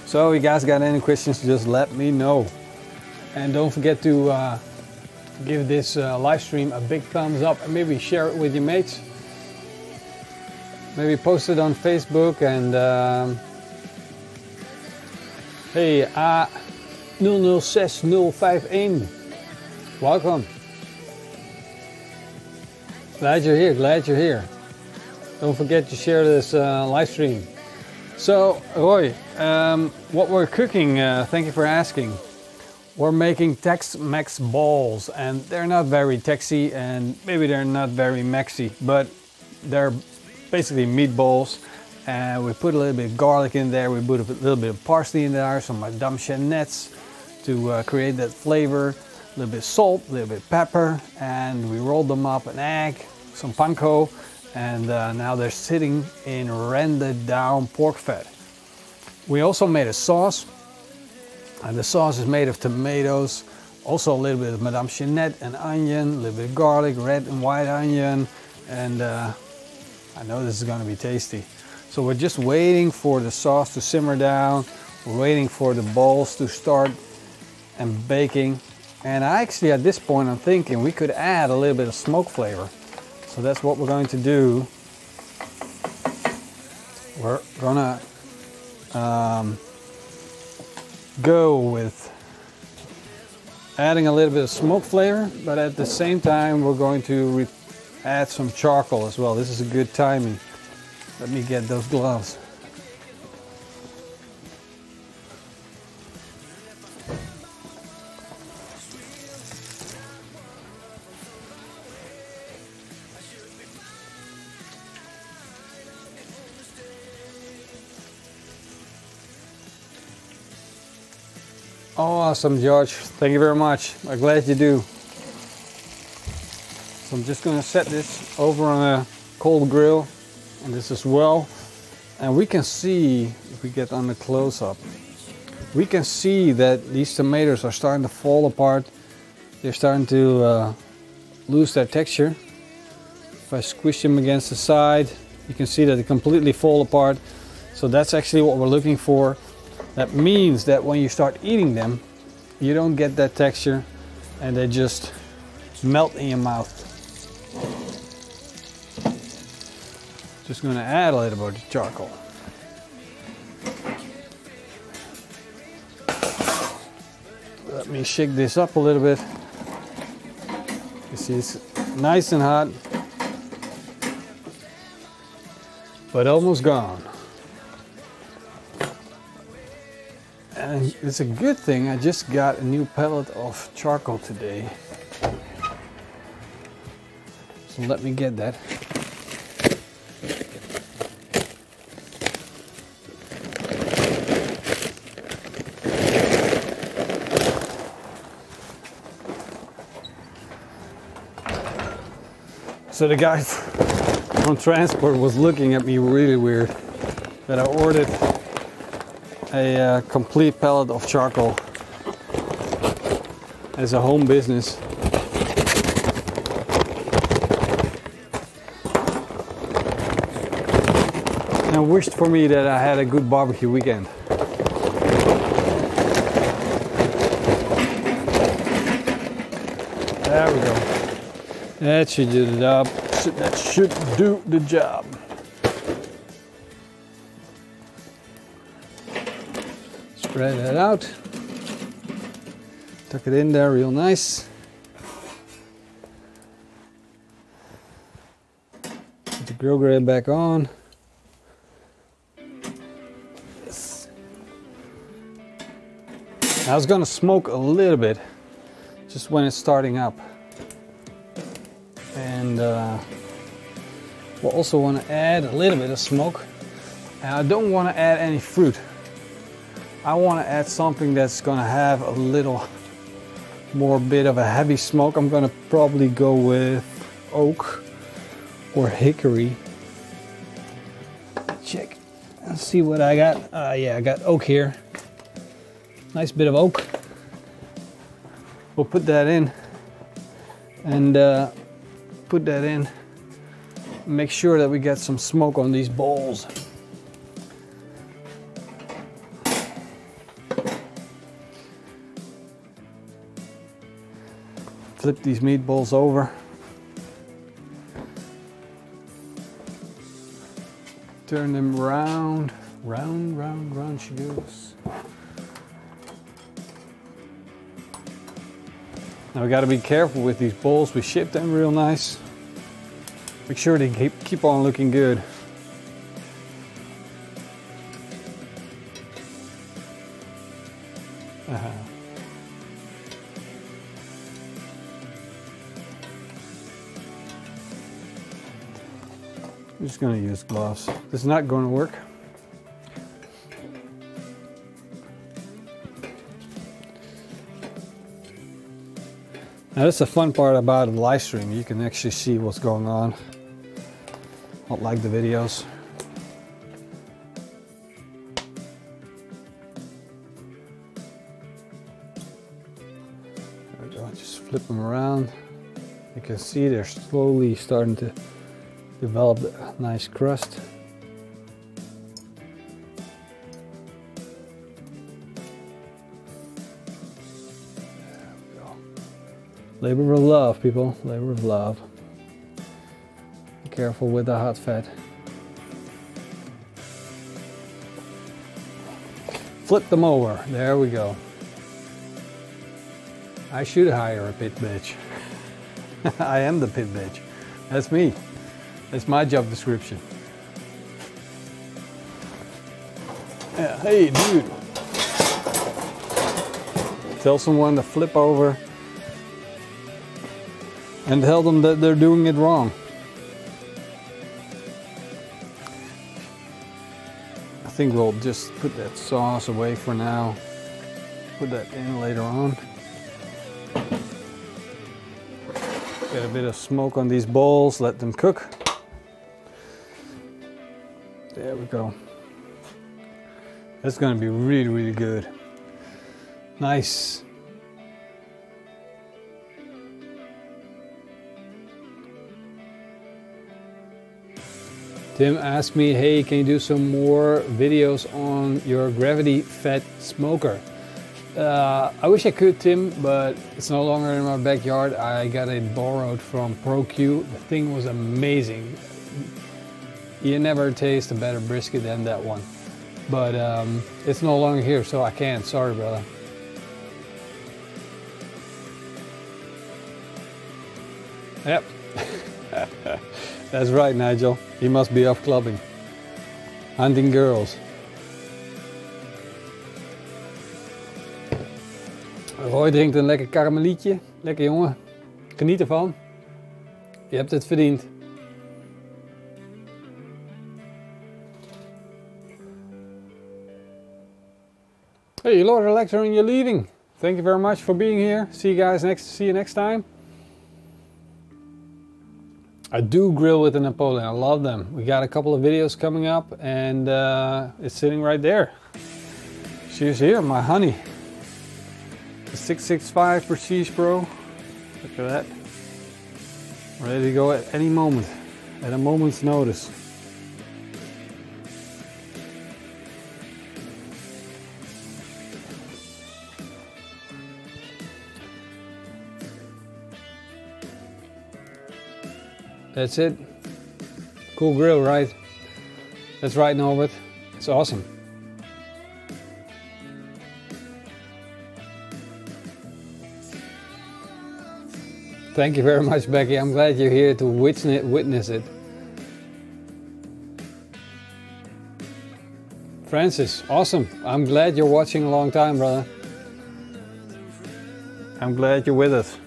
So you guys got any questions, just let me know. And don't forget to give this live stream a big thumbs up and maybe share it with your mates. Maybe post it on Facebook and hey, A006051. Welcome. Glad you're here, glad you're here. Don't forget to share this live stream. So, Roy, what we're cooking, thank you for asking. We're making Tex-Mex balls, and they're not very Texy, and maybe they're not very Mexy, but they're basically meatballs. And we put a little bit of garlic in there, we put a little bit of parsley in there, some Madame Chanettes to create that flavor, a little bit of salt, a little bit of pepper, and we rolled them up an egg, some panko, and now they're sitting in rendered down pork fat. We also made a sauce, and the sauce is made of tomatoes, also a little bit of Madame Chanette and onion, a little bit of garlic, red and white onion, and I know this is going to be tasty. So we're just waiting for the sauce to simmer down, we're waiting for the balls to start and baking, and actually at this point I'm thinking we could add a little bit of smoke flavor. So that's what we're going to do. We're gonna go with adding a little bit of smoke flavor, but at the same time we're going to add some charcoal as well. This is a good timing. Let me get those gloves. Awesome, George. Thank you very much. I'm glad you do. So I'm just going to set this over on a cold grill, and this as well. And we can see, if we get on the close-up, we can see that these tomatoes are starting to fall apart. They're starting to lose their texture. If I squish them against the side, you can see that they completely fall apart. So that's actually what we're looking for. That means that when you start eating them, you don't get that texture and they just melt in your mouth. Just going to add a little bit of charcoal. Let me shake this up a little bit. You see it's nice and hot, but almost gone. And it's a good thing I just got a new pellet of charcoal today. So let me get that. So the guy from transport was looking at me really weird that I ordered a complete pallet of charcoal as a home business. and wished for me that I had a good barbecue weekend. There we go. That should do the job. That should do the job. Spread that out. Tuck it in there real nice. Put the grill grid back on. Yes. Now it's gonna smoke a little bit, just when it's starting up. And we'll also want to add a little bit of smoke. And I don't want to add any fruit. I want to add something that's going to have a little more bit of a heavy smoke. I'm going to probably go with oak or hickory. Check. Let's see what I got. Yeah, I got oak here. Nice bit of oak. We'll put that in and put that in. Make sure that we get some smoke on these bowls. Flip these meatballs over. Turn them round, round, round, round she goes. Now we got to be careful with these bowls. We shape them real nice. Make sure they keep on looking good. I'm just going to use gloves. This is not going to work. Now that's the fun part about a live stream. You can actually see what's going on. Not like the videos. There we go. Just flip them around. You can see they're slowly starting to develop a nice crust. There we go. Labor of love, people. Labor of love. Be careful with the hot fat. Flip them over. There we go. I should hire a pit bitch. I am the pit bitch. That's me. That's my job description. Yeah, hey dude. Tell someone to flip over and tell them that they're doing it wrong. I think we'll just put that sauce away for now. Put that in later on. Get a bit of smoke on these bowls, let them cook. There we go. That's going to be really, really good. Nice. Tim asked me, hey, can you do some more videos on your gravity fed smoker? I wish I could, Tim, but it's no longer in my backyard. I got it borrowed from ProQ. The thing was amazing. You never taste a better brisket than that one. But it's no longer here, so I can't. Sorry, brother. Yep. That's right, Nigel. He must be off clubbing. Hunting girls. Roy drinkt een lekker karamelietje. Lekker jongen. Geniet ervan. Je hebt het verdiend. Hey Lord Alexa, and you're leaving. Thank you very much for being here. See you next time. I do grill with the Napoleon. I love them. We got a couple of videos coming up, and it's sitting right there. She's here, my honey. The 665 Prestige Pro. Look at that. Ready to go at any moment, at a moment's notice. That's it. Cool grill, right? That's right, Norbert. It's awesome. Thank you very much, Becky. I'm glad you're here to witness it. Francis, awesome. I'm glad you're watching a long time, brother. I'm glad you're with us.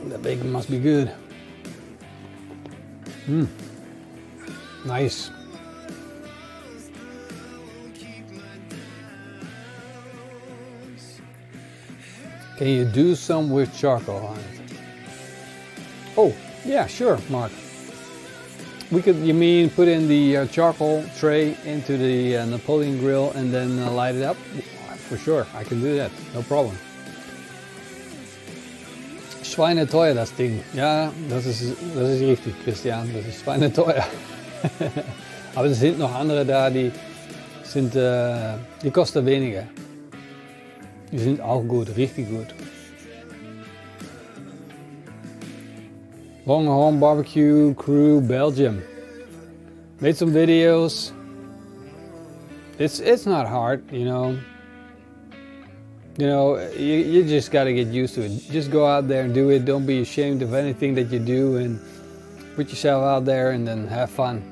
The bacon must be good. Nice. Can you do some with charcoal on it? Oh, yeah, sure, Mark. We could, you mean put in the charcoal tray into the Napoleon grill and then light it up? For sure, I can do that, no problem. Schweineteuer, das Ding. Ja, das ist richtig, Christian, das ist schweineteuer. Aber es sind noch andere da, die kosten weniger. Die sind auch gut, richtig gut. Longhorn Barbecue Crew Belgium. Made some videos. It's not hard, you know. You just gotta get used to it. Just go out there and do it. Don't be ashamed of anything that you do and put yourself out there and then have fun.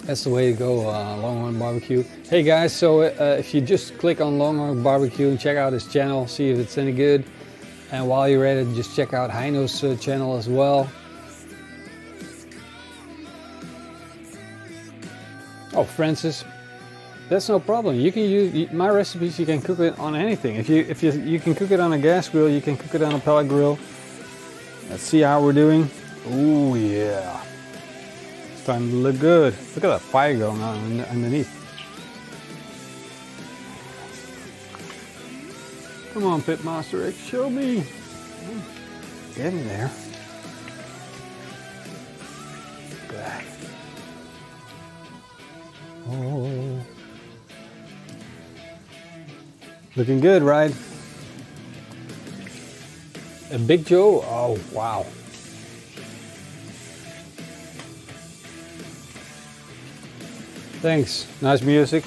That's the way to go, Longhorn Barbecue. Hey guys, so if you just click on Longhorn Barbecue and check out his channel, see if it's any good. And while you're at it, just check out Heino's channel as well. Oh, Francis, that's no problem. You can use my recipes. You can cook it on anything. If you can cook it on a gas grill, you can cook it on a pellet grill. Let's see how we're doing. Oh yeah. Starting to look good. Look at that fire going on underneath. Come on, Pitmaster X, show me. Getting there. Back. Oh. Looking good, right? A Big Joe? Oh, wow. Thanks, nice music.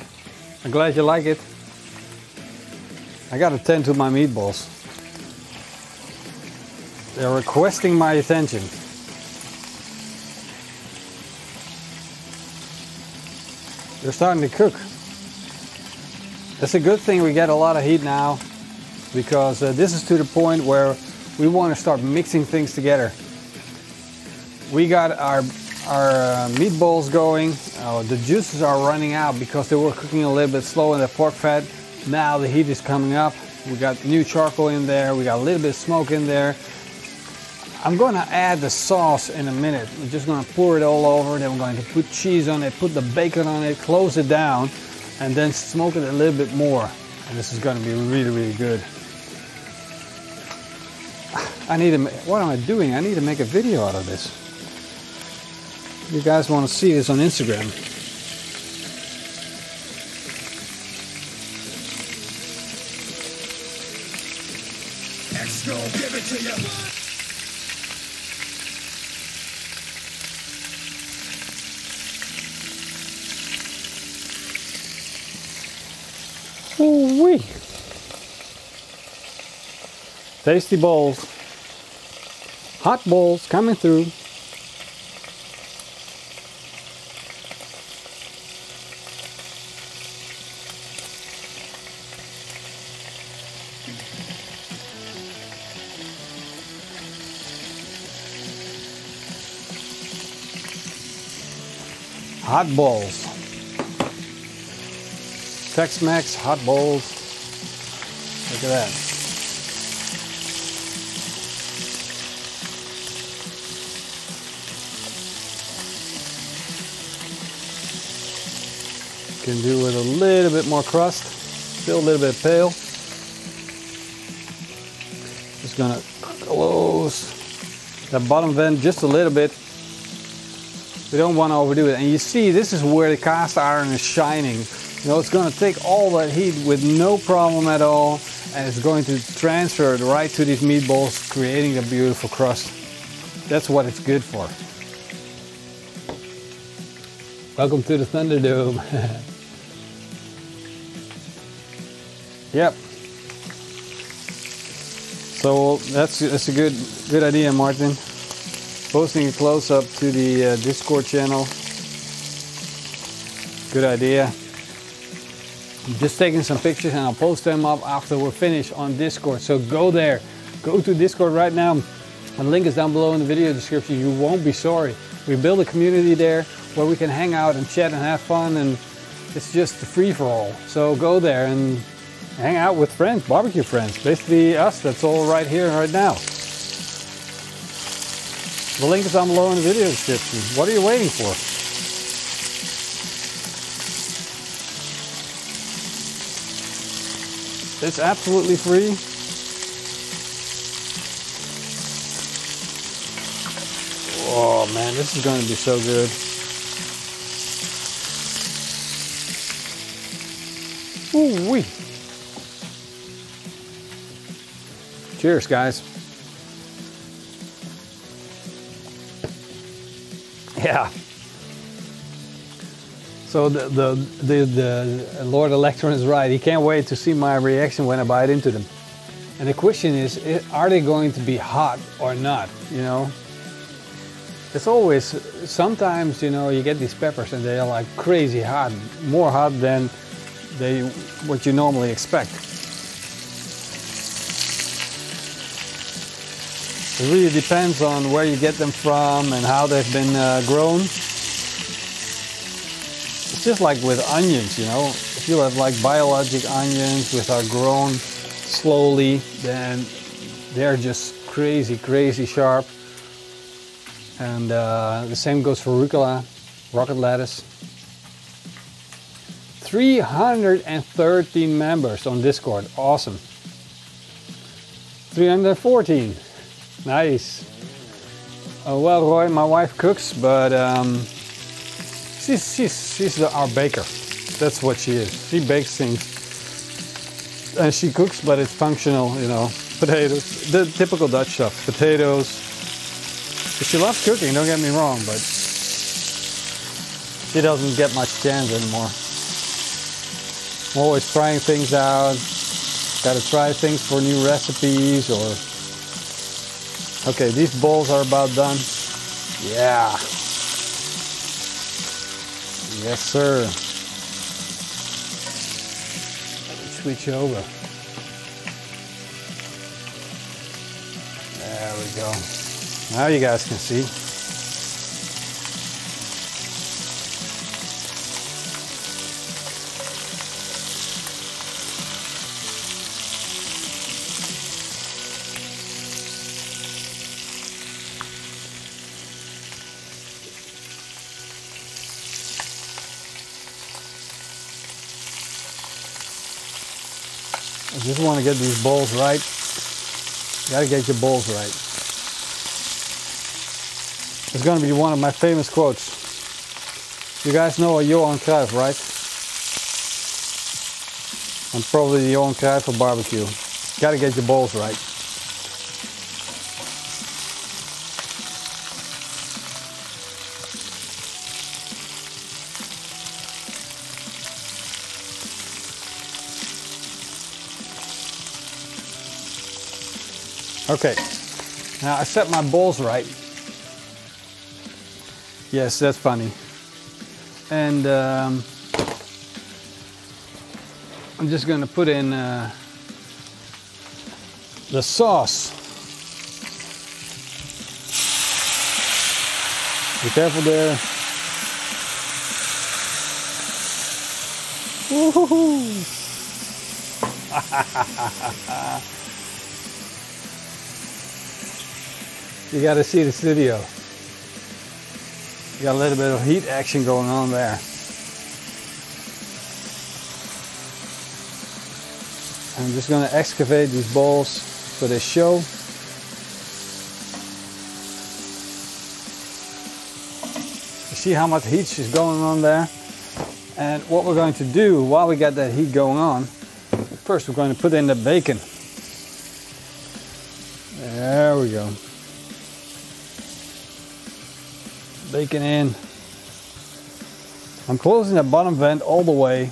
I'm glad you like it. I gotta tend to my meatballs. They're requesting my attention. They're starting to cook. It's a good thing we get a lot of heat now, because this is to the point where we want to start mixing things together. We got our meatballs going. The juices are running out because they were cooking a little bit slow in the pork fat. Now the heat is coming up. We got new charcoal in there. We got a little bit of smoke in there. I'm going to add the sauce in a minute. We're just going to pour it all over. Then we're going to put cheese on it, put the bacon on it, close it down, and then smoke it a little bit more. And this is going to be really, really good. What am I doing? I need to make a video out of this. You guys want to see this on Instagram.
Go give it to you.
Ooh-wee. Tasty balls. Hot balls coming through. Hot balls. Tex-Mex hot balls. Look at that. Can do with a little bit more crust. Still a little bit pale. Just gonna close the bottom vent just a little bit. We don't want to overdo it. And you see, this is where the cast iron is shining. You know, it's going to take all that heat with no problem at all, and it's going to transfer it right to these meatballs, creating a beautiful crust. That's what it's good for. Welcome to the Thunderdome. Yep. So that's a good idea, Martin. Posting a close-up to the Discord channel. Good idea. I'm just taking some pictures and I'll post them up after we're finished on Discord. So go there. Go to Discord right now. The link is down below in the video description. You won't be sorry. We build a community there where we can hang out and chat and have fun, and it's just a free-for-all. So go there and hang out with friends, barbecue friends. Basically us, that's all right here, right now. The link is down below in the video description. What are you waiting for? It's absolutely free. Oh man, this is going to be so good. Ooh-wee. Cheers, guys. Yeah. So the Lord Electron is right. He can't wait to see my reaction when I bite into them. And the question is, are they going to be hot or not? You know, it's always, sometimes, you know, you get these peppers and they are like crazy hot, more hot than what you normally expect. It really depends on where you get them from and how they've been grown. It's just like with onions, you know. If you have like biologic onions which are grown slowly, then they're just crazy, crazy sharp. And the same goes for rucola, rocket lettuce. 313 members on Discord, awesome. 314. Nice. Well, Roy, my wife cooks, but she's our baker. That's what she is. She bakes things. And she cooks, but it's functional, you know. Potatoes, the typical Dutch stuff. Potatoes. She loves cooking, don't get me wrong, but she doesn't get much chance anymore. I'm always trying things out. Gotta try things for new recipes or... Okay, these bowls are about done. Yeah. Yes, sir. Let me switch over. There we go. Now you guys can see. I just want to get these bowls right. You gotta get your bowls right. It's gonna be one of my famous quotes. You guys know a Johan Cruijff, right? I'm probably the Johan Cruijff for barbecue. Gotta get your bowls right. Okay, now I set my bowls right. Yes, that's funny. And I'm just gonna put in the sauce. Be careful there. Woohoo! You got to see the studio. You got a little bit of heat action going on there. I'm just going to excavate these bowls so they show. You see how much heat is going on there? And what we're going to do while we got that heat going on, first we're going to put in the bacon. There we go. Bacon in. I'm closing the bottom vent all the way.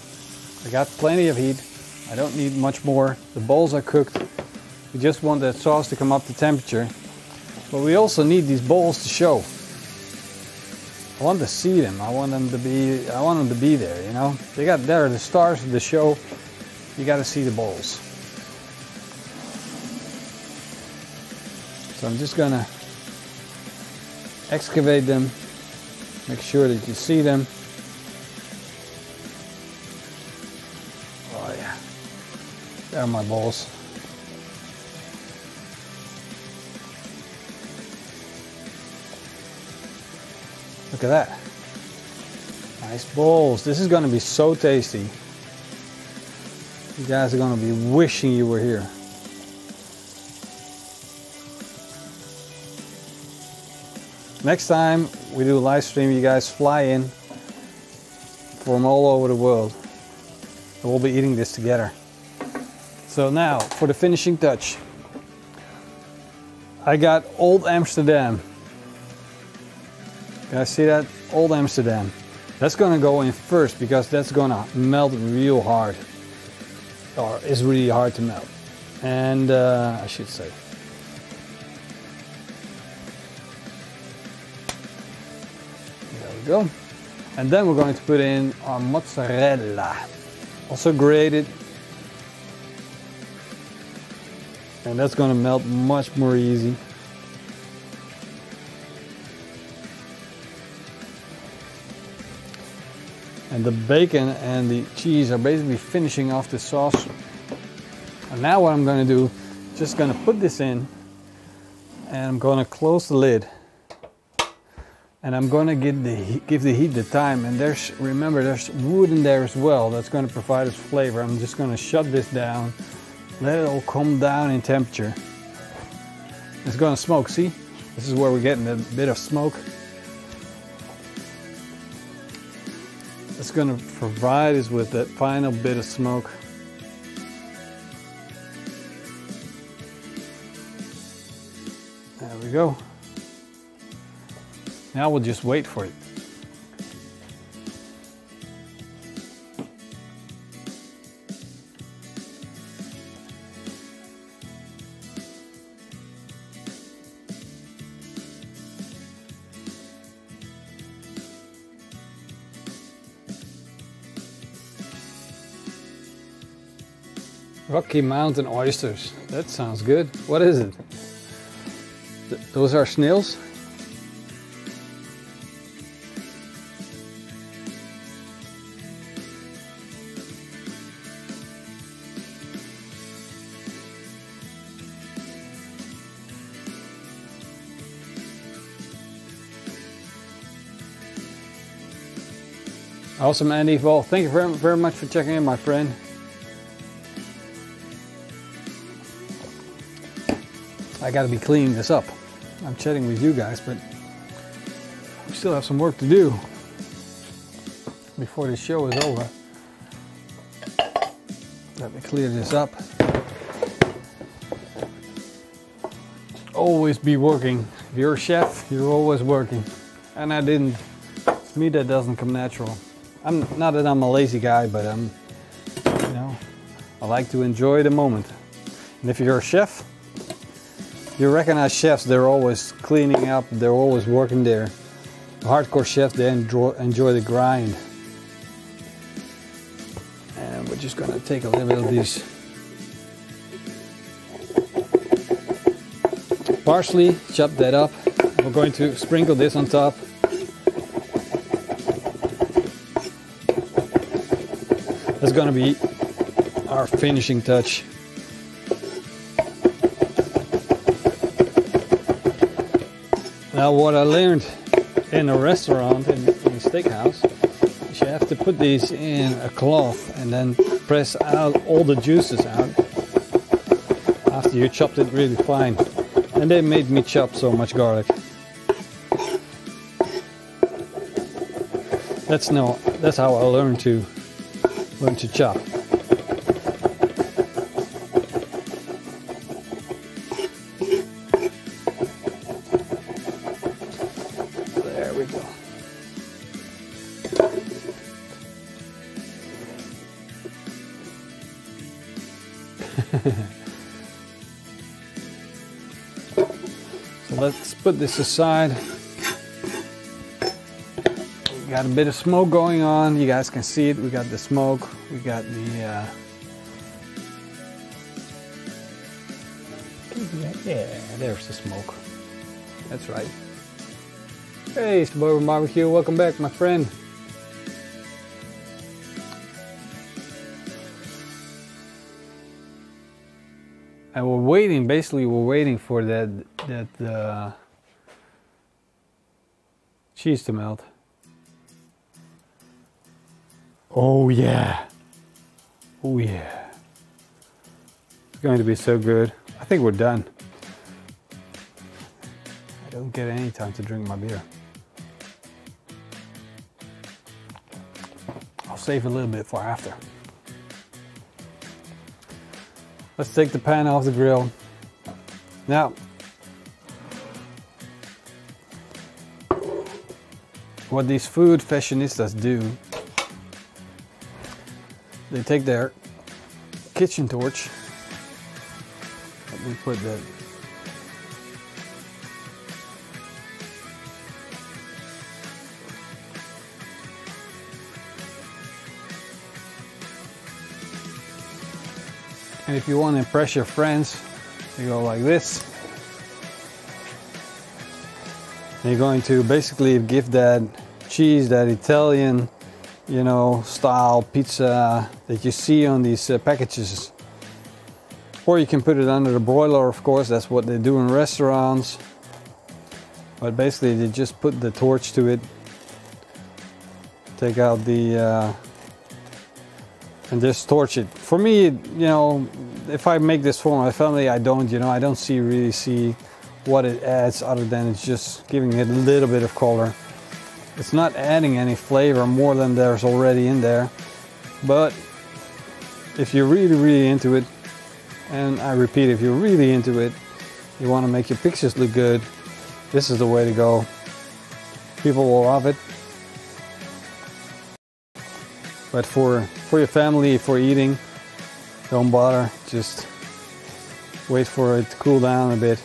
I got plenty of heat. I don't need much more. The bowls are cooked. We just want that sauce to come up to temperature. But we also need these bowls to show. I want to see them. I want them to be there, you know. They're the stars of the show. You got to see the bowls. So I'm just gonna excavate them. Make sure that you see them. Oh yeah. There are my bowls. Look at that. Nice bowls. This is going to be so tasty. You guys are going to be wishing you were here. Next time we do a live stream, you guys fly in from all over the world. And we'll be eating this together. So now for the finishing touch. I got Old Amsterdam. You guys see that? Old Amsterdam. That's gonna go in first because that's gonna melt real hard. Or is really hard to melt. And I should say. There we go. And then we're going to put in our mozzarella. Also grated. And that's gonna melt much more easy. And the bacon and the cheese are basically finishing off the sauce. And now what I'm going to do, just going to put this in and I'm going to close the lid. And I'm going to give the heat the time. And remember, there's wood in there as well that's going to provide us flavor. I'm just going to shut this down, let it all come down in temperature. It's going to smoke, see? This is where we're getting a bit of smoke. It's going to provide us with that final bit of smoke. There we go. Now we'll just wait for it. Rocky Mountain oysters. That sounds good. What is it? Those are snails? Awesome, Andy. Well, thank you very much for checking in, my friend. I got to be cleaning this up. I'm chatting with you guys, but we still have some work to do before the show is over. Let me clear this up. Always be working. If you're a chef, you're always working. And I didn't. To me, that doesn't come natural. Not that I'm a lazy guy, but you know, I like to enjoy the moment. And if you're a chef, you recognize chefs, they're always cleaning up, they're always working there. The hardcore chefs, they enjoy the grind. And we're just gonna take a little bit of these parsley, chop that up. We're going to sprinkle this on top. That's gonna be our finishing touch. Now what I learned in a restaurant, in a steakhouse, is you have to put these in a cloth and then press out all the juices out after you chopped it really fine. And they made me chop so much garlic. That's no That's how I learned to chop. There we go. So let's put this aside. We got a bit of smoke going on. You guys can see it. We got the smoke. We got the yeah, there's the smoke. That's right. Hey, Suburban Barbecue, welcome back, my friend. And we're waiting, basically we're waiting for that cheese to melt. Oh yeah. Oh yeah. It's going to be so good. I think we're done. I don't get any time to drink my beer. I'll save a little bit for after. Let's take the pan off the grill. Now, what these food fashionistas do, they take their kitchen torch. Let me put that. And if you want to impress your friends, you go like this. And you're going to basically give that cheese, that Italian, you know, style pizza that you see on these packages. Or you can put it under the broiler, of course, that's what they do in restaurants. But basically they just put the torch to it, take out the and just torch it. For me, you know, if I make this for my family, I don't really see what it adds other than it's just giving it a little bit of color. It's not adding any flavor more than there's already in there. But if you're really into it, and I repeat, if you're really into it, you want to make your pictures look good, this is the way to go. People will love it. But for your family, for eating, don't bother. Just wait for it to cool down a bit.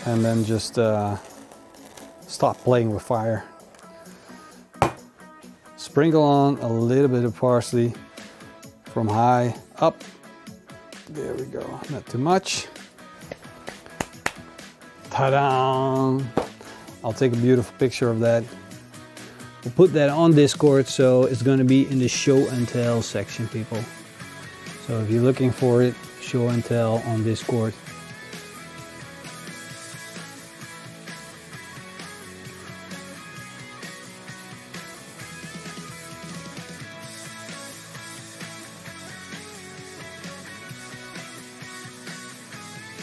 And then just stop playing with fire. Sprinkle on a little bit of parsley from high up. There we go, not too much. Ta-da! I'll take a beautiful picture of that. We'll put that on Discord, so it's going to be in the show and tell section, people. So if you're looking for it, show and tell on Discord.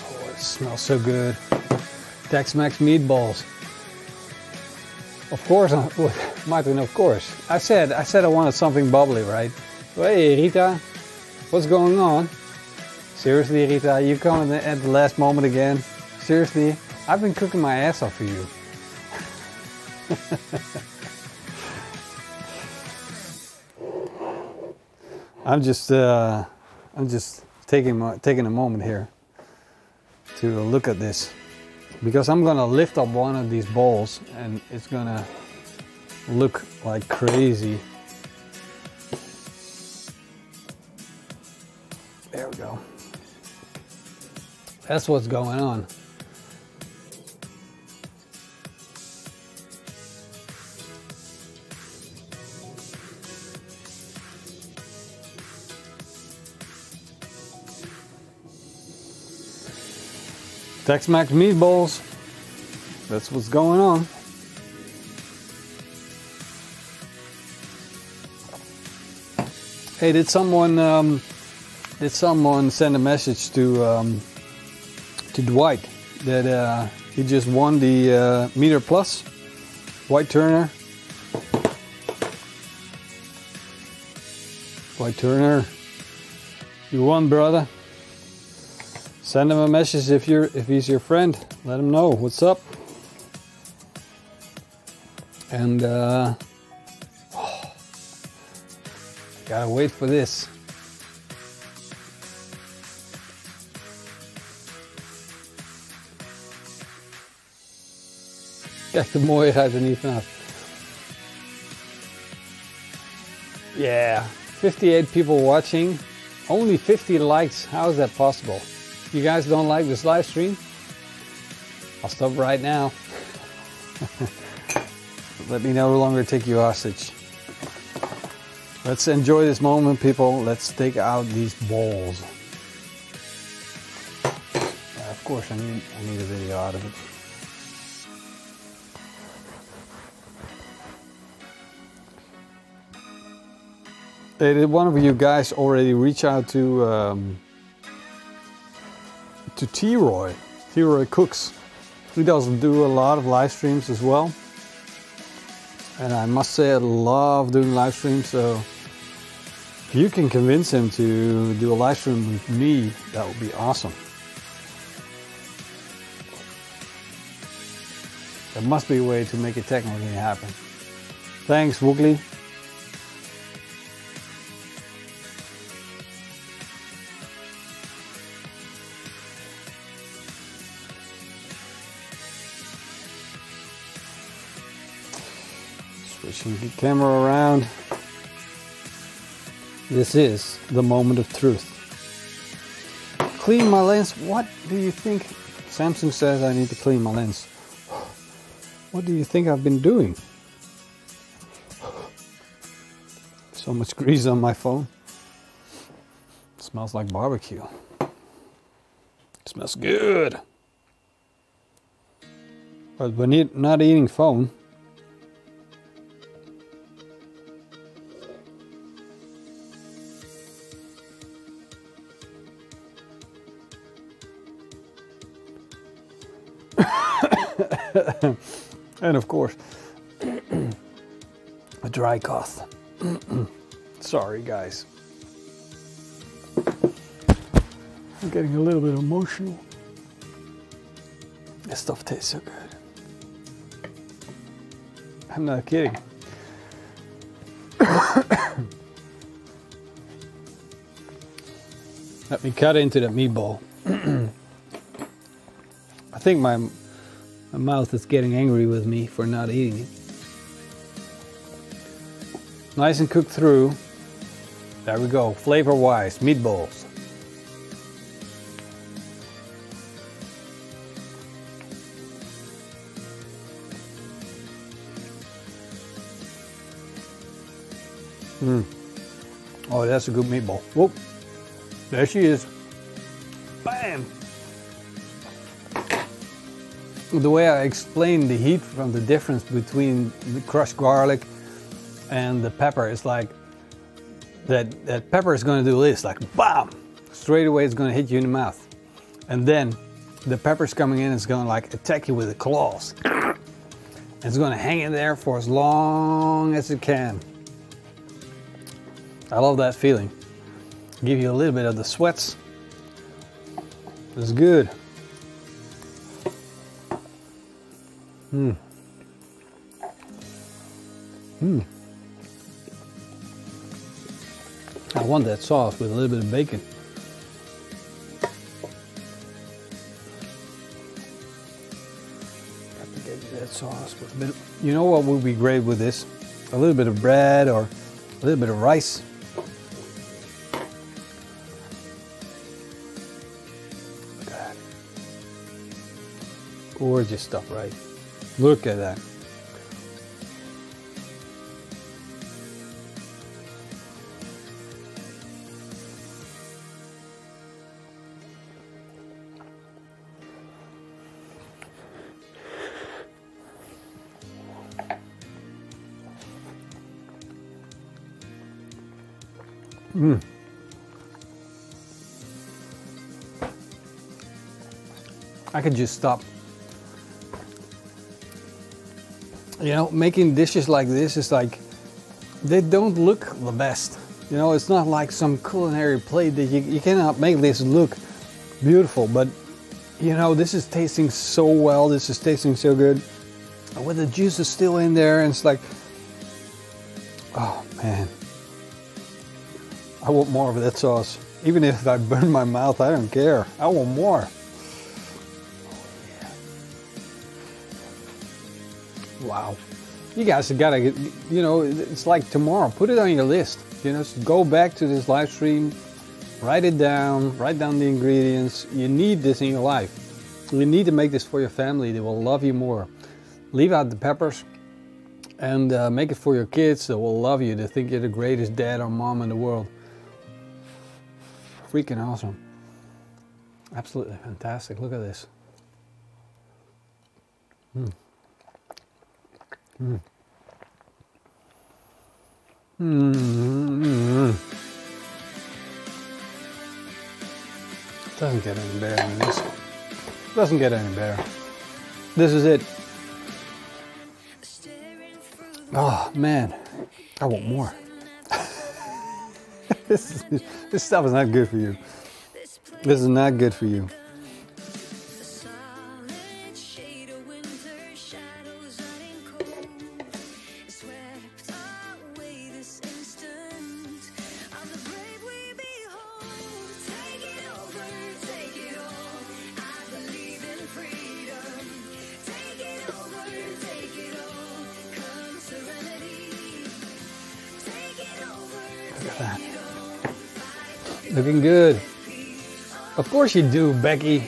Oh, it smells so good. Tex-Mex meatballs. Of course, Martin, of course. I said I wanted something bubbly, right? Hey, Rita, what's going on? Seriously, Rita, you coming at the last moment again? Seriously, I've been cooking my ass off for you. I'm just taking a moment here to look at this. Because I'm gonna lift up one of these bowls and it's gonna look like crazy. There we go. That's what's going on. Tex-Mex meatballs. That's what's going on. Hey, did someone send a message to Dwight that he just won the Meter Plus White Turner? White Turner, you won, brother. Send him a message if he's your friend. Let him know what's up. And gotta wait for this. Kijk de mooiheid er niet vanaf. Yeah, 58 people watching, only 50 likes. How is that possible? You guys don't like this live stream? I'll stop right now. Let me no longer take you hostage. Let's enjoy this moment, people. Let's take out these balls. Of course, I need a video out of it. Did one of you guys already reach out to T-Roy? T-Roy Cooks. He doesn't do a lot of live streams as well. And I must say I love doing live streams, so if you can convince him to do a live stream with me, that would be awesome. There must be a way to make it technically happen. Thanks, Woogly. Switching the camera around. This is the moment of truth. Clean my lens. What do you think? Samsung says I need to clean my lens. What do you think I've been doing? So much grease on my phone. It smells like barbecue. It smells good. But when not eating phone, and of course, a dry cough. Sorry, guys. I'm getting a little bit emotional. This stuff tastes so good. I'm not kidding. Let me cut into the meatball. I think my mouth is getting angry with me for not eating it. Nice and cooked through. There we go, flavor-wise, meatballs. Oh, that's a good meatball. Whoop, there she is. Bam! The way I explain the heat from the difference between the crushed garlic and the pepper is like that pepper is going to do this, like BAM! Straight away it's going to hit you in the mouth. And then the pepper's coming in, it's going to like attack you with the claws. It's going to hang in there for as long as it can. I love that feeling. Give you a little bit of the sweats. It's good. I want that sauce with a little bit of bacon. Got to get that sauce with a bit of, you know what would be great with this? A little bit of bread or a little bit of rice. Look at that. Gorgeous stuff, right? Look at that. I could just stop. You know, making dishes like this is like, they don't look the best. You know, it's not like some culinary plate that you cannot make this look beautiful, but you know, this is tasting so well, this is tasting so good. And with the juices still in there, and it's like, oh man. I want more of that sauce. Even if I burn my mouth, I don't care. I want more. Wow. You guys gotta, you know, it's like tomorrow. Put it on your list. You know, so go back to this live stream, write it down, write down the ingredients. You need this in your life. You need to make this for your family. They will love you more. Leave out the peppers and make it for your kids. They will love you. They think you're the greatest dad or mom in the world. Freaking awesome. Absolutely fantastic. Look at this. Mm. Mm. Mm. Doesn't get any better than this. Doesn't get any better. This is it. Oh man, I want more. This stuff is not good for you. This is not good for you. Look at that. Looking good. Of course you do, Becky.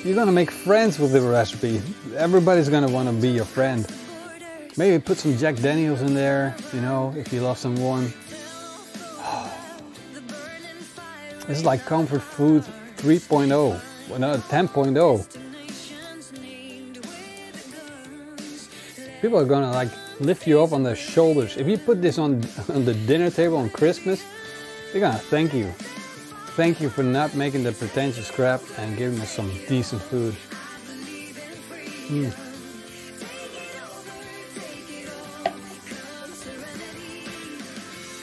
You're gonna make friends with the recipe. Everybody's gonna want to be your friend. Maybe put some Jack Daniels in there, you know, if you love someone. This is like comfort food 3.0, well, no, 10.0. People are gonna like lift you up on their shoulders. If you put this on the dinner table on Christmas, they're gonna thank you. Thank you for not making the pretentious crap and giving us some decent food. Mm.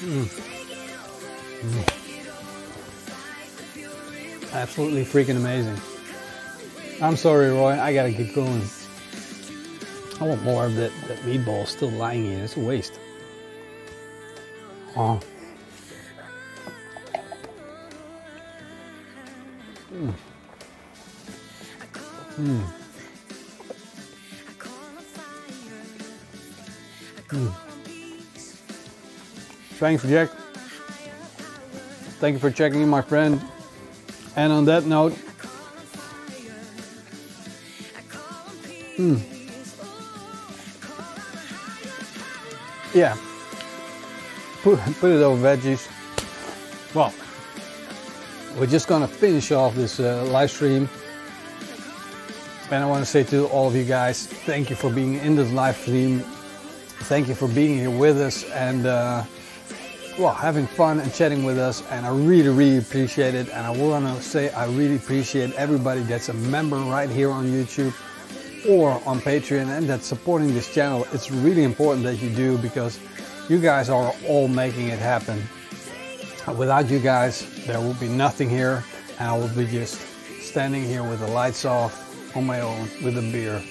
Mm. Mm. Absolutely freaking amazing. I'm sorry, Roy, I gotta keep going. I want more of that meatball still lying here. It's a waste. Oh. Mm. Mm. Mm. Thanks, Jack. Thank you for checking in, my friend. And on that note, yeah, put it over veggies. Well, we're just gonna finish off this live stream, and I want to say to all of you guys, thank you for being in this live stream. Thank you for being here with us and well, having fun and chatting with us, and I really appreciate it. And I want to say I really appreciate everybody that's a member right here on YouTube or on Patreon and that's supporting this channel. It's really important that you do, because you guys are all making it happen. Without you guys, there will be nothing here, and I will be just standing here with the lights off on my own with a beer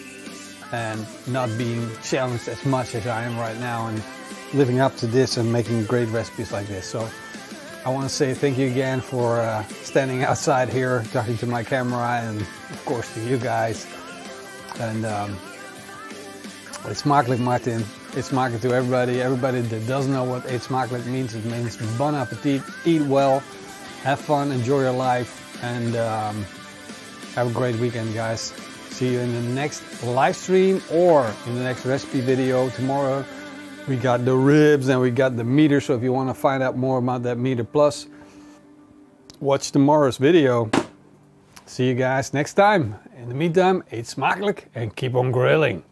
and not being challenged as much as I am right now, and living up to this and making great recipes like this. So I want to say thank you again for standing outside here talking to my camera, and of course to you guys. And it's smakelijk, Martin. It's smakelijk to everybody. Everybody that doesn't know what eet smakelijk means, it means bon appetit, eat well, have fun, enjoy your life, and have a great weekend, guys. See you in the next live stream or in the next recipe video tomorrow. We got the ribs and we got the meter, so if you want to find out more about that meter plus, watch tomorrow's video. See you guys next time. In the meantime, eet smakelijk and keep on grilling.